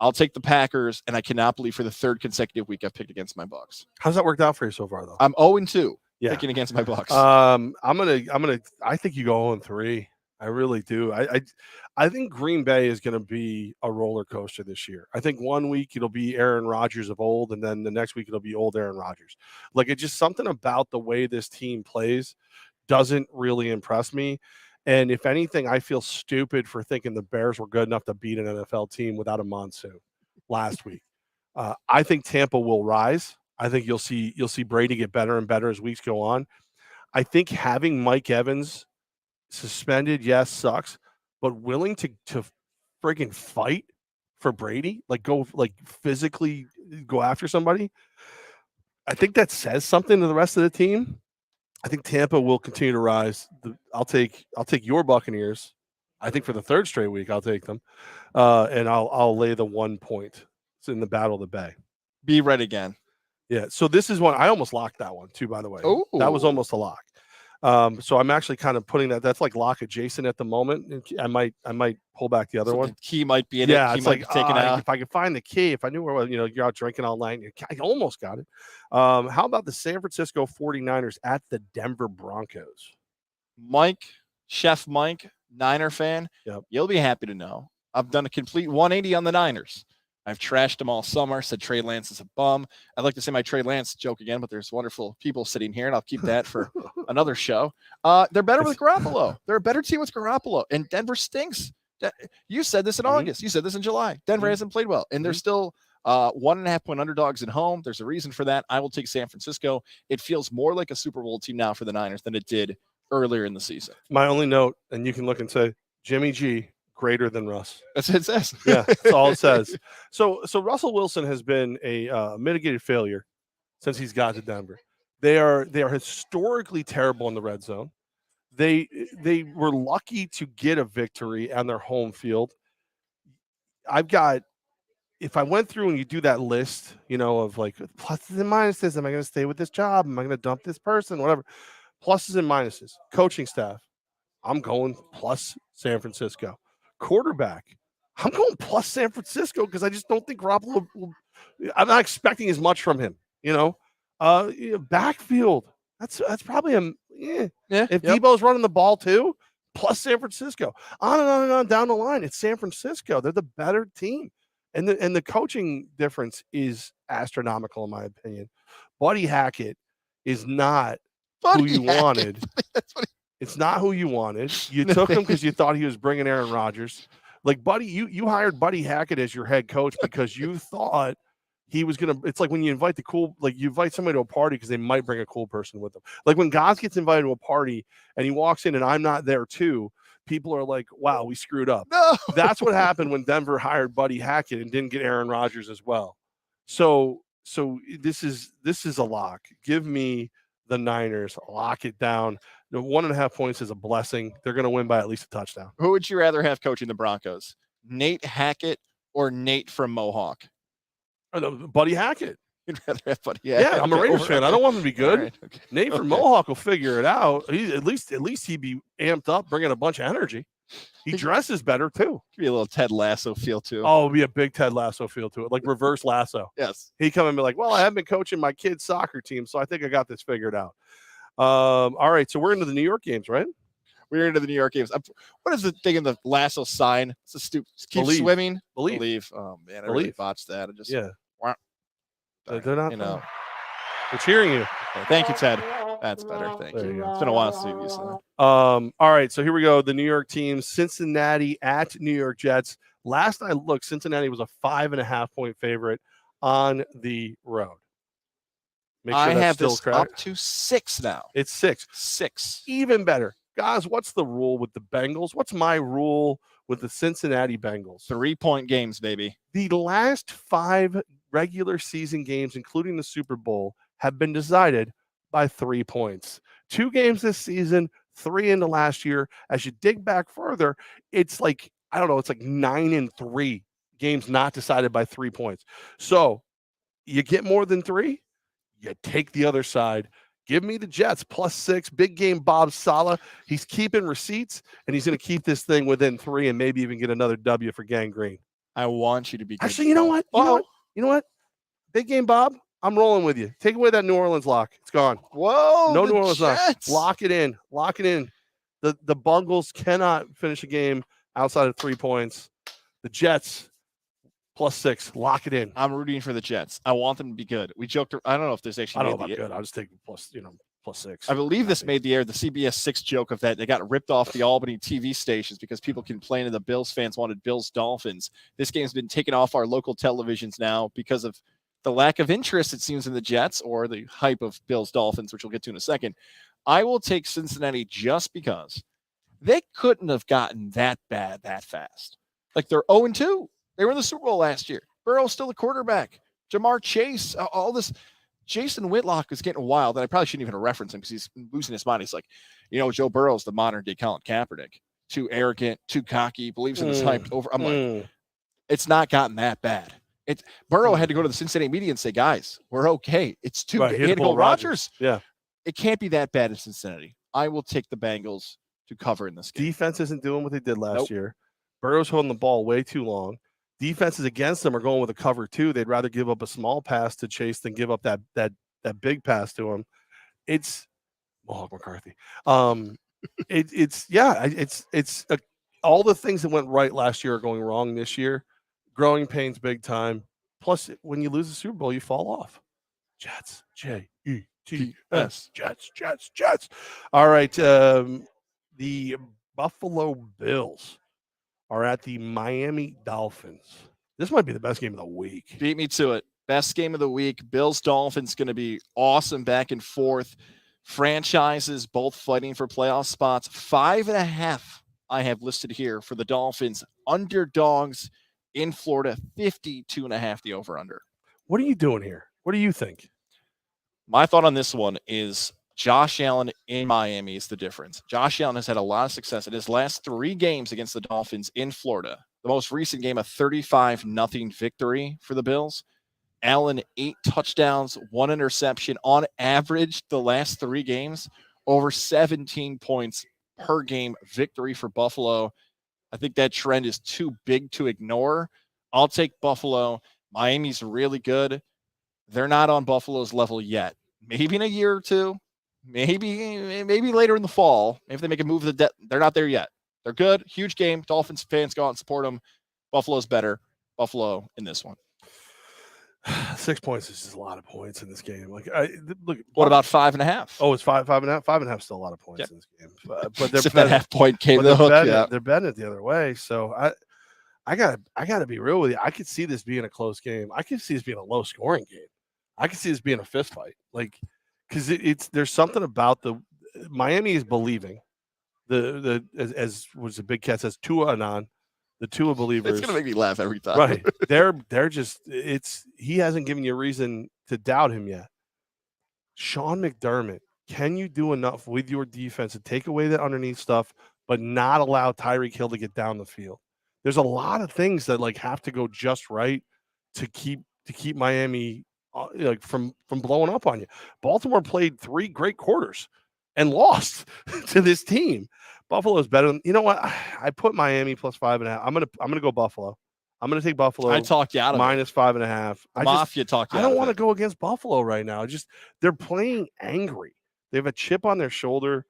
I'll take the Packers, and I cannot believe for the 3rd consecutive week I've picked against my Bucs. How's that worked out for you so far, though? I'm 0-2 picking against my Bucs. I think you go 0-3. I really do. I think Green Bay is going to be a roller coaster this year. I think 1 week it'll be Aaron Rodgers of old, and then the next week it'll be old Aaron Rodgers. Like, it's just something about the way this team plays doesn't really impress me. And if anything, I feel stupid for thinking the Bears were good enough to beat an NFL team without a monsoon last week. I think Tampa will rise. I think you'll see Brady get better and better as weeks go on. I think having Mike Evans suspended, yes, sucks, but willing to friggin' fight for Brady, like physically go after somebody. I think that says something to the rest of the team. I think Tampa will continue to rise. I'll take your Buccaneers. I think for the third straight week, I'll take them, and I'll lay the 1 point. It's in the Battle of the Bay. Be right again. Yeah. So this is one I almost locked that one too. By the way, that was almost a lock. So I'm actually kind of putting that's like lock adjacent at the moment. I might pull back the other one. The key might be in it. Key It's might like be taken out. if I could find the key, if I knew where you're out drinking all night, I almost got it. How about the San Francisco 49ers at the Denver Broncos? Chef Mike, Niner fan. Yep. You'll be happy to know I've done a complete 180 on the Niners. I've trashed them all summer, said Trey Lance is a bum. I'd like to say my Trey Lance joke again, but there's wonderful people sitting here, and I'll keep that for another show. They're better with Garoppolo. They're a better team with Garoppolo, and Denver stinks. You said this in August. You said this in July. Denver hasn't played well, and they're still 1.5 point underdogs at home. There's a reason for that. I will take San Francisco. It feels more like a Super Bowl team now for the Niners than it did earlier in the season. My only note, and you can look and say, Jimmy G, greater than Russ. That's what it says. Yeah, that's all it says. So Russell Wilson has been a mitigated failure since he's got to Denver. They are historically terrible in the red zone. They were lucky to get a victory on their home field. If I went through and you do that list, of like pluses and minuses, am I going to stay with this job? Am I going to dump this person? Whatever. Pluses and minuses. Coaching staff, I'm going plus San Francisco. Quarterback, I'm going plus San Francisco because I just don't think Garoppolo I'm not expecting as much from him, backfield. That's probably if Debo's running the ball too, plus San Francisco. On and on and on down the line. It's San Francisco. They're the better team. And the coaching difference is astronomical, in my opinion. Buddy Hackett is not who you wanted. It's not who you wanted. You took him because you thought he was bringing Aaron Rodgers. Like, Buddy, you hired Buddy Hackett as your head coach because you thought he was going to – it's like when you invite you invite somebody to a party because they might bring a cool person with them. Like when Goz gets invited to a party and he walks in and I'm not there too, people are like, wow, we screwed up. No. That's what happened when Denver hired Buddy Hackett and didn't get Aaron Rodgers as well. So this is a lock. Give me the Niners. Lock it down. The 1.5 points is a blessing. They're going to win by at least a touchdown. Who would you rather have coaching the Broncos? Nate Hackett or Nate from Mohawk? Buddy Hackett. You'd rather have Buddy Hackett. Yeah, I'm a Raiders fan. I don't want him to be good. Right, okay. Nate from Mohawk will figure it out. At least he'd be amped up, bringing a bunch of energy. He dresses better too. Could be a little Ted Lasso feel too. Oh, it'd be a big Ted Lasso feel to it, like reverse Lasso. Yes. He'd come and be like, well, I haven't been coaching my kid's soccer team, so I think I got this figured out. All right, so we're into the New York games, right? We're into the New York games. What is the thing in the Lasso sign? It's a stupid. Keep swimming. Believe. Oh man, I really botched that. I just They're not. We're cheering you. Okay, thank you, Ted. That's better. Thank you. It's been a while since we've used that. All right, so here we go. The New York teams, Cincinnati at New York Jets. Last I looked, Cincinnati was a 5.5 point favorite on the road. Make sure I have this correct. Up to 6 now. It's 6. 6. Even better. Guys, what's the rule with the Bengals? What's my rule with the Cincinnati Bengals? 3-point games, baby. The last 5 regular season games, including the Super Bowl, have been decided by 3 points. 2 games this season, 3 into last year. As you dig back further, it's like, I don't know, it's like 9-3 games not decided by 3 points. So you get more than 3, you take the other side. Give me the Jets +6. Big game Bob Saleh. He's keeping receipts, and he's going to keep this thing within 3 and maybe even get another W for Gang Green. I want you to be good. Actually, you know what? You know what? Big game Bob, I'm rolling with you. Take away that New Orleans lock. It's gone. Whoa. No New Orleans lock. Lock it in. Lock it in. The Bengals cannot finish a game outside of 3 points. The Jets +6. Lock it in. I'm rooting for the Jets. I want them to be good. We joked. I don't know if this actually. I don't know about good. I'll just take +6. I believe this made the air. The CBS 6 joke of that they got ripped off the Albany TV stations because people complained the Bills fans wanted Bills Dolphins. This game's been taken off our local televisions now because of the lack of interest, it seems, in the Jets or the hype of Bills Dolphins, which we'll get to in a second. I will take Cincinnati just because they couldn't have gotten that bad that fast. Like, they're 0-2. They were in the Super Bowl last year. Burrow's still the quarterback. Jamar Chase, all this. Jason Whitlock is getting wild, and I probably shouldn't even reference him because he's losing his mind. He's like, Joe Burrow's the modern-day Colin Kaepernick. Too arrogant, too cocky, believes in his hype over. I'm like, it's not gotten that bad. Burrow had to go to the Cincinnati media and say, guys, we're okay. It's too good. He had to go Rodgers. Yeah. It can't be that bad in Cincinnati. I will take the Bengals to cover in this game. Defense isn't doing what they did last year. Burrow's holding the ball way too long. Defenses against them are going with a cover two. They'd rather give up a small pass to Chase than give up that big pass to him. It's Mohawk McCarthy. It's all the things that went right last year are going wrong this year. Growing pains big time. Plus, when you lose the Super Bowl, you fall off. Jets, Jets, Jets. All right, the Buffalo Bills are at the Miami Dolphins. This might be the best game of the week. Beat me to it. Best game of the week. Bills Dolphins going to be awesome back and forth. Franchises both fighting for playoff spots. 5.5 I have listed here for the Dolphins. Underdogs in Florida. 52.5 the over-under. What are you doing here? What do you think? My thought on this one is Josh Allen in Miami is the difference. Josh Allen has had a lot of success in his last 3 games against the Dolphins in Florida. The most recent game, a 35-0 victory for the Bills. Allen, 8 touchdowns, 1 interception. On average, the last 3 games, over 17 points per game victory for Buffalo. I think that trend is too big to ignore. I'll take Buffalo. Miami's really good. They're not on Buffalo's level yet. Maybe in a year or two. Maybe later in the fall. Maybe if they make a move, they're not there yet. They're good. Huge game. Dolphins fans go out and support them. Buffalo's better. Buffalo in this one. 6 points is just a lot of points in this game. Look. What about 5.5? Oh, it's 5.5. 5.5 is still a lot of points in this game. But they're that half-point came to the hook. They're betting it the other way. So I gotta be real with you. I could see this being a close game. I could see this being a low-scoring game. I could see this being a fist fight. Because there's something about the Miami is believing as was the Big Cat says, Tua Anon, the Tua believers. It's gonna make me laugh every time. Right. They're just he hasn't given you a reason to doubt him yet. Sean McDermott, can you do enough with your defense to take away that underneath stuff, but not allow Tyreek Hill to get down the field? There's a lot of things that have to go just right to keep Miami from blowing up on you. Baltimore played 3 great quarters and lost to this team. Buffalo's better. You know what? I put Miami plus 5.5. I'm gonna go Buffalo. I'm gonna take Buffalo. I talked you out of minus 5.5. Mafia talked you out. I don't want to go against Buffalo right now. They're playing angry. They have a chip on their shoulder.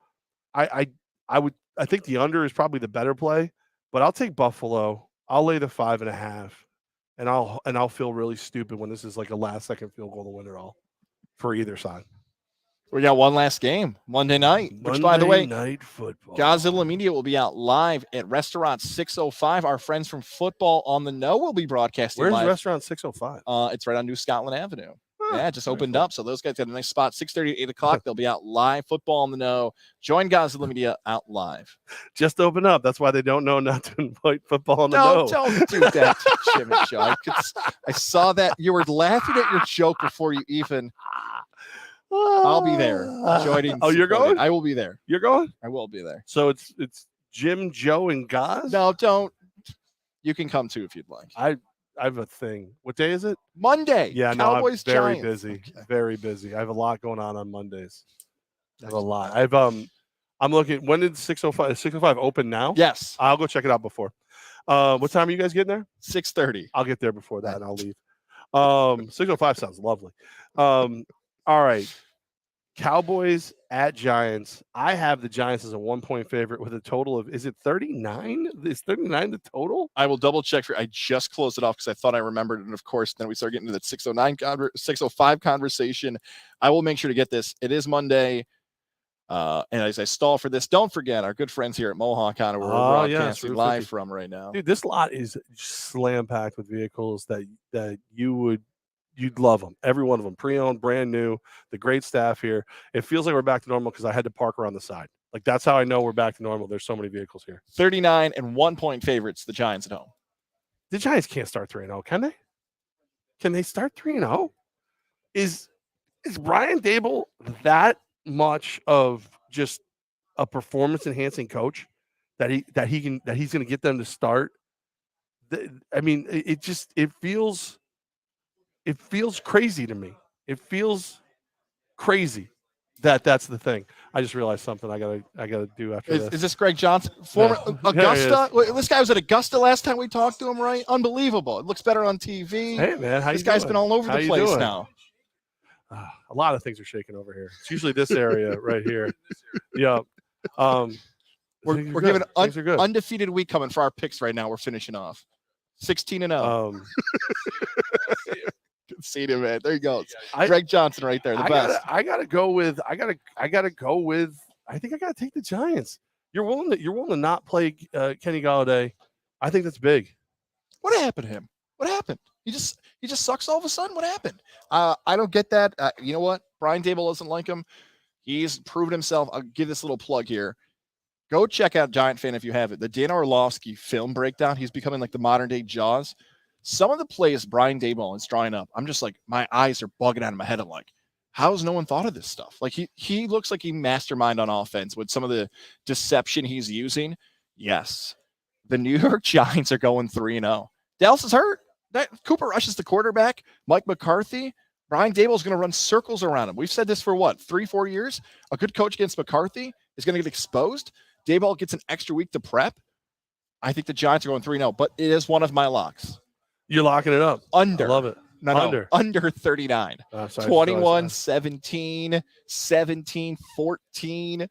I think the under is probably the better play, but I'll take Buffalo. I'll lay the 5.5. And I'll feel really stupid when this is like a last-second field goal to win it all for either side. We got one last game, Monday night. Which, by the way, Night Football. Godzilla Media will be out live at Restaurant 605. Our friends from Football on the Know will be broadcasting live. live. Where's Restaurant 605? It's right on New Scotland Avenue. Yeah, it just opened up. So those guys got a nice spot. 6:30 to 8 o'clock. They'll be out live. Football on the Know. Join Godzilla Media out live. Just open up. That's why they don't know not to invite Football on the Know. Don't do that, Jimmy Show. I saw that. You were laughing at your joke before you even. I'll be there. Joining. Oh, you're going? I will be there. You're going? I will be there. So it's Jim, Joe, and Goz? No, don't. You can come too if you'd like. I have a thing. What day is it? Monday. Yeah, Cowboys, no, I'm very Giants. busy. Okay. Very busy. I have a lot going on Mondays. I have a lot. I'm looking. When did 605 open now? Yes. I'll go check it out before. What time are you guys getting there? 6:30. I'll get there before that and I'll leave. 605 sounds lovely. All right. Cowboys at Giants. I have the Giants as a 1-point favorite with a total of, is it 39? Is 39 the total? I will double check for. I just closed it off because I thought I remembered it. And of course, then we start getting to that 605 conversation. I will make sure to get this. It is Monday. And as I stall for this, don't forget our good friends here at Mohawk Honda, where we're broadcasting live from right now. Dude, this lot is slam packed with vehicles that you'd love them. Every one of them, pre-owned, brand new, the great staff here. It feels like we're back to normal because I had to park around the side. Like, that's how I know we're back to normal. There's so many vehicles here. 39 and 1-point favorites, the Giants at home. The Giants can't start 3-0, can they? Can they start 3-0? Is Brian Daboll that much of just a performance-enhancing coach that he's going to get them to start? I mean, it feels crazy to me. It feels crazy that's the thing. I just realized something I gotta do after this. Is this Greg Johnson, former Augusta? This guy was at Augusta last time we talked to him, right? Unbelievable. It looks better on TV. Hey man, this guy's been all over the place now. A lot of things are shaking over here. It's usually this area right here. Yeah. We're giving an undefeated week coming for our picks right now. We're finishing off 16-0. See him, man. There you go. Greg Johnson right there, the best. I gotta go with. I think I gotta take the Giants. You're willing to not play Kenny Golladay. I think that's big. What happened to him? What happened? He just sucks all of a sudden. What happened? I don't get that. You know what? Brian Daboll doesn't like him. He's proven himself. I'll give this little plug here. Go check out Giant Fan if you have it. The Dan Orlovsky film breakdown. He's becoming like the modern day Jaws. Some of the plays Brian Daboll is drawing up, I'm just like, my eyes are bugging out of my head. I'm like, how's no one thought of this stuff? Like he looks like he mastermind on offense with some of the deception he's using. Yes, the New York Giants are going 3-0. Dallas is hurt. Cooper Rush is the quarterback. Mike McCarthy. Brian Daboll is going to run circles around him. We've said this for what, 3-4 years? A good coach against McCarthy is going to get exposed. Daboll gets an extra week to prep. I think the Giants are going 3-0, but it is one of my locks. You're locking it up. Under. I love it. Under 39. 21, 17, 17, 14.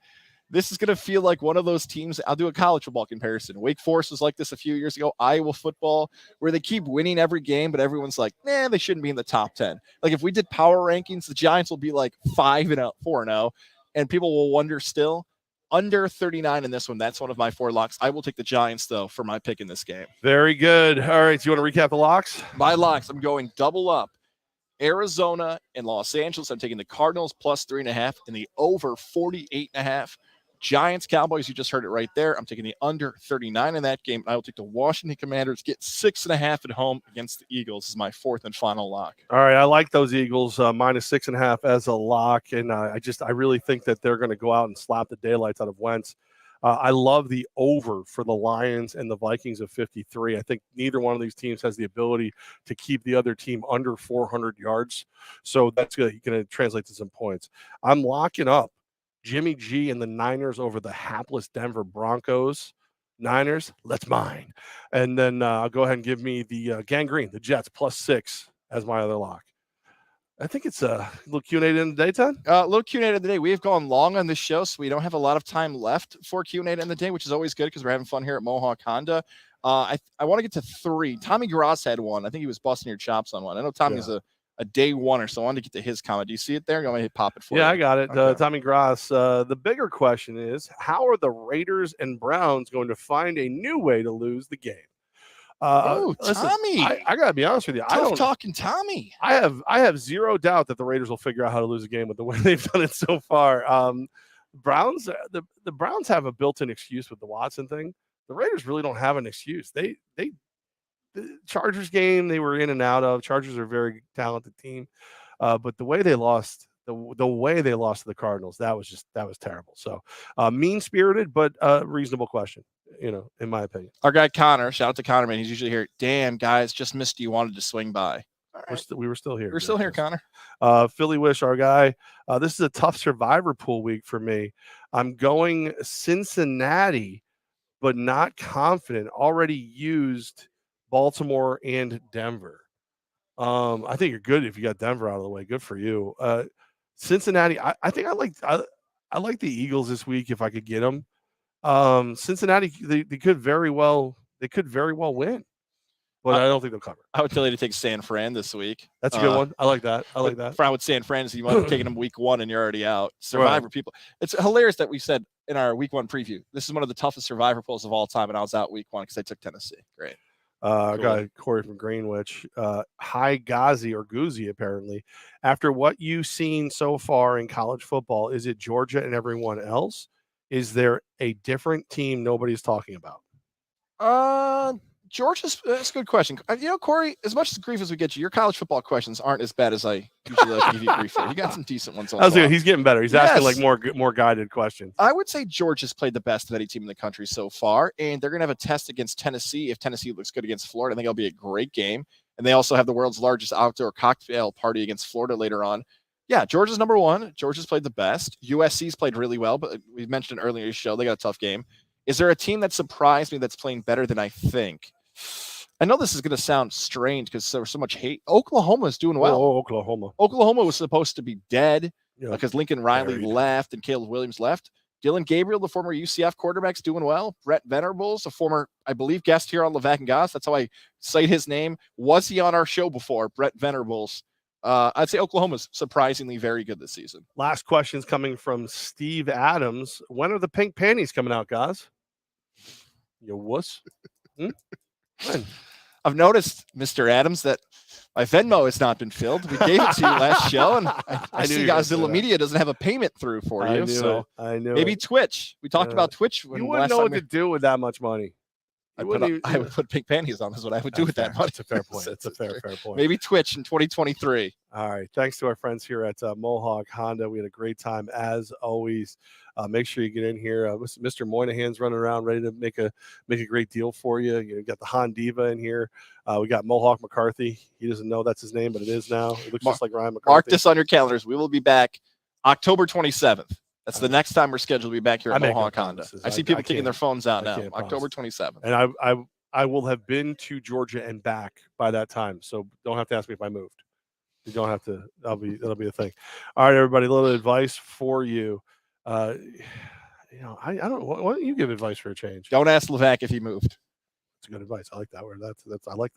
This is going to feel like one of those teams. I'll do a college football comparison. Wake Forest was like this a few years ago. Iowa football, where they keep winning every game, but everyone's like, they shouldn't be in the top 10. Like if we did power rankings, the Giants will be like 5-0, 4-0, and people will wonder still. Under 39 in this one. That's one of my 4 locks. I will take the Giants, though, for my pick in this game. Very good. All right. Do you want to recap the locks? My locks, I'm going double up. Arizona and Los Angeles. I'm taking the Cardinals plus 3.5 and the over 48.5. Giants, Cowboys, you just heard it right there. I'm taking the under 39 in that game. I will take the Washington Commanders, get 6.5 at home against the Eagles. This is my 4th and final lock. All right, I like those Eagles minus 6.5 as a lock, and I really think that they're going to go out and slap the daylights out of Wentz. I love the over for the Lions and the Vikings of 53. I think neither one of these teams has the ability to keep the other team under 400 yards, so that's going to translate to some points. I'm locking up Jimmy G and the Niners over the hapless Denver Broncos. Niners, let's mine. And then I'll go ahead and give me the Gangrene, the Jets, plus 6 as my other lock. I think it's a little Q&A in the day, Ted? A little Q&A in the day. We have gone long on this show, so we don't have a lot of time left for Q&A in the day, which is always good because we're having fun here at Mohawk Honda. I want to get to 3. Tommy Gross had one. I think he was busting your chops on one. I know Tommy's a day one, so I wanted to get to his comment. Do you see it there? You want me to pop it for you? Yeah, I got it. Okay. Tommy Gross. The bigger question is, how are the Raiders and Browns going to find a new way to lose the game? Listen, Tommy, I got to be honest with you. Tough talking Tommy. I have zero doubt that the Raiders will figure out how to lose a game with the way they've done it so far. Browns, the Browns have a built-in excuse with the Watson thing. The Raiders really don't have an excuse. The Chargers game they were in and out of. Chargers are a very talented team, but the way they lost, the way they lost to the Cardinals, that was terrible. So mean-spirited, but reasonable question, in my opinion. Our guy Connor, shout out to Connor, man. He's usually here. Damn, guys, just missed you. Wanted to swing by. All right. We were still here. We're still here, Connor. Philly Wish, our guy. This is a tough survivor pool week for me. I'm going Cincinnati, but not confident. Already used Baltimore and Denver. I think you're good if you got Denver out of the way. Good for you. Cincinnati. I think I like the Eagles this week if I could get them. Cincinnati, they could very well win, but I don't think they'll cover. I would tell you to take San Fran this week. That's a good one. I like that. The problem with San Fran is you might have taken them week 1 and you're already out. Survivor people. It's hilarious that we said in our week 1 preview, this is one of the toughest Survivor polls of all time, and I was out week 1 because I took Tennessee. Great. I got Corey from Greenwich. Hi, Ghazi or Goozy, apparently. After what you've seen so far in college football, is it Georgia and everyone else? Is there a different team nobody's talking about? Georgia's that's a good question. Corey, as much as grief as we get you, your college football questions aren't as bad as I usually like to give you grief for. You got some decent ones. He's getting better. He's asking like more guided questions. I would say Georgia's played the best of any team in the country so far, and they're going to have a test against Tennessee. If Tennessee looks good against Florida, I think it'll be a great game. And they also have the world's largest outdoor cocktail party against Florida later on. Yeah, Georgia's number 1. Georgia's played the best. USC's played really well, but we mentioned earlier in the show, they got a tough game. Is there a team that surprised me that's playing better than I think? I know this is going to sound strange because there was so much hate. Oklahoma is doing well. Oklahoma was supposed to be dead because Lincoln Riley left and Caleb Williams left. Dylan Gabriel, the former UCF quarterback, is doing well. Brett Venables, a former, I believe, guest here on Levack and Goz. That's how I cite his name. Was he on our show before? Brett Venables. I'd say Oklahoma's surprisingly very good this season. Last question's coming from Steve Adams. When are the pink panties coming out, guys? You wuss. When? I've noticed, Mr. Adams, that my Venmo has not been filled. We gave it to you last show, and I see Godzilla Media doesn't have a payment through for you. I knew maybe Twitch. We talked about Twitch. You wouldn't know what to do with that much money. I would put pink panties on. Is what I would do with that money. That's a fair point. It's a fair point. Maybe Twitch in 2023. All right. Thanks to our friends here at Mohawk Honda. We had a great time as always. Make sure you get in here. Mr. Moynihan's running around ready to make a great deal for you. You got the Hondiva in here. We got Mohawk McCarthy. He doesn't know that's his name, but it is now. It looks just like Ryan McCarthy. Mark this on your calendars. We will be back October 27th. That's the next time we're scheduled to be back here at Mohawk Honda. I see people kicking their phones out now. October 27th. And I will have been to Georgia and back by that time. So don't have to ask me if I moved. You don't have to. That'll be a thing. All right, everybody. A little advice for you. I don't know. Why don't you give advice for a change? Don't ask Levack if he moved. That's good advice. I like that word. I like that.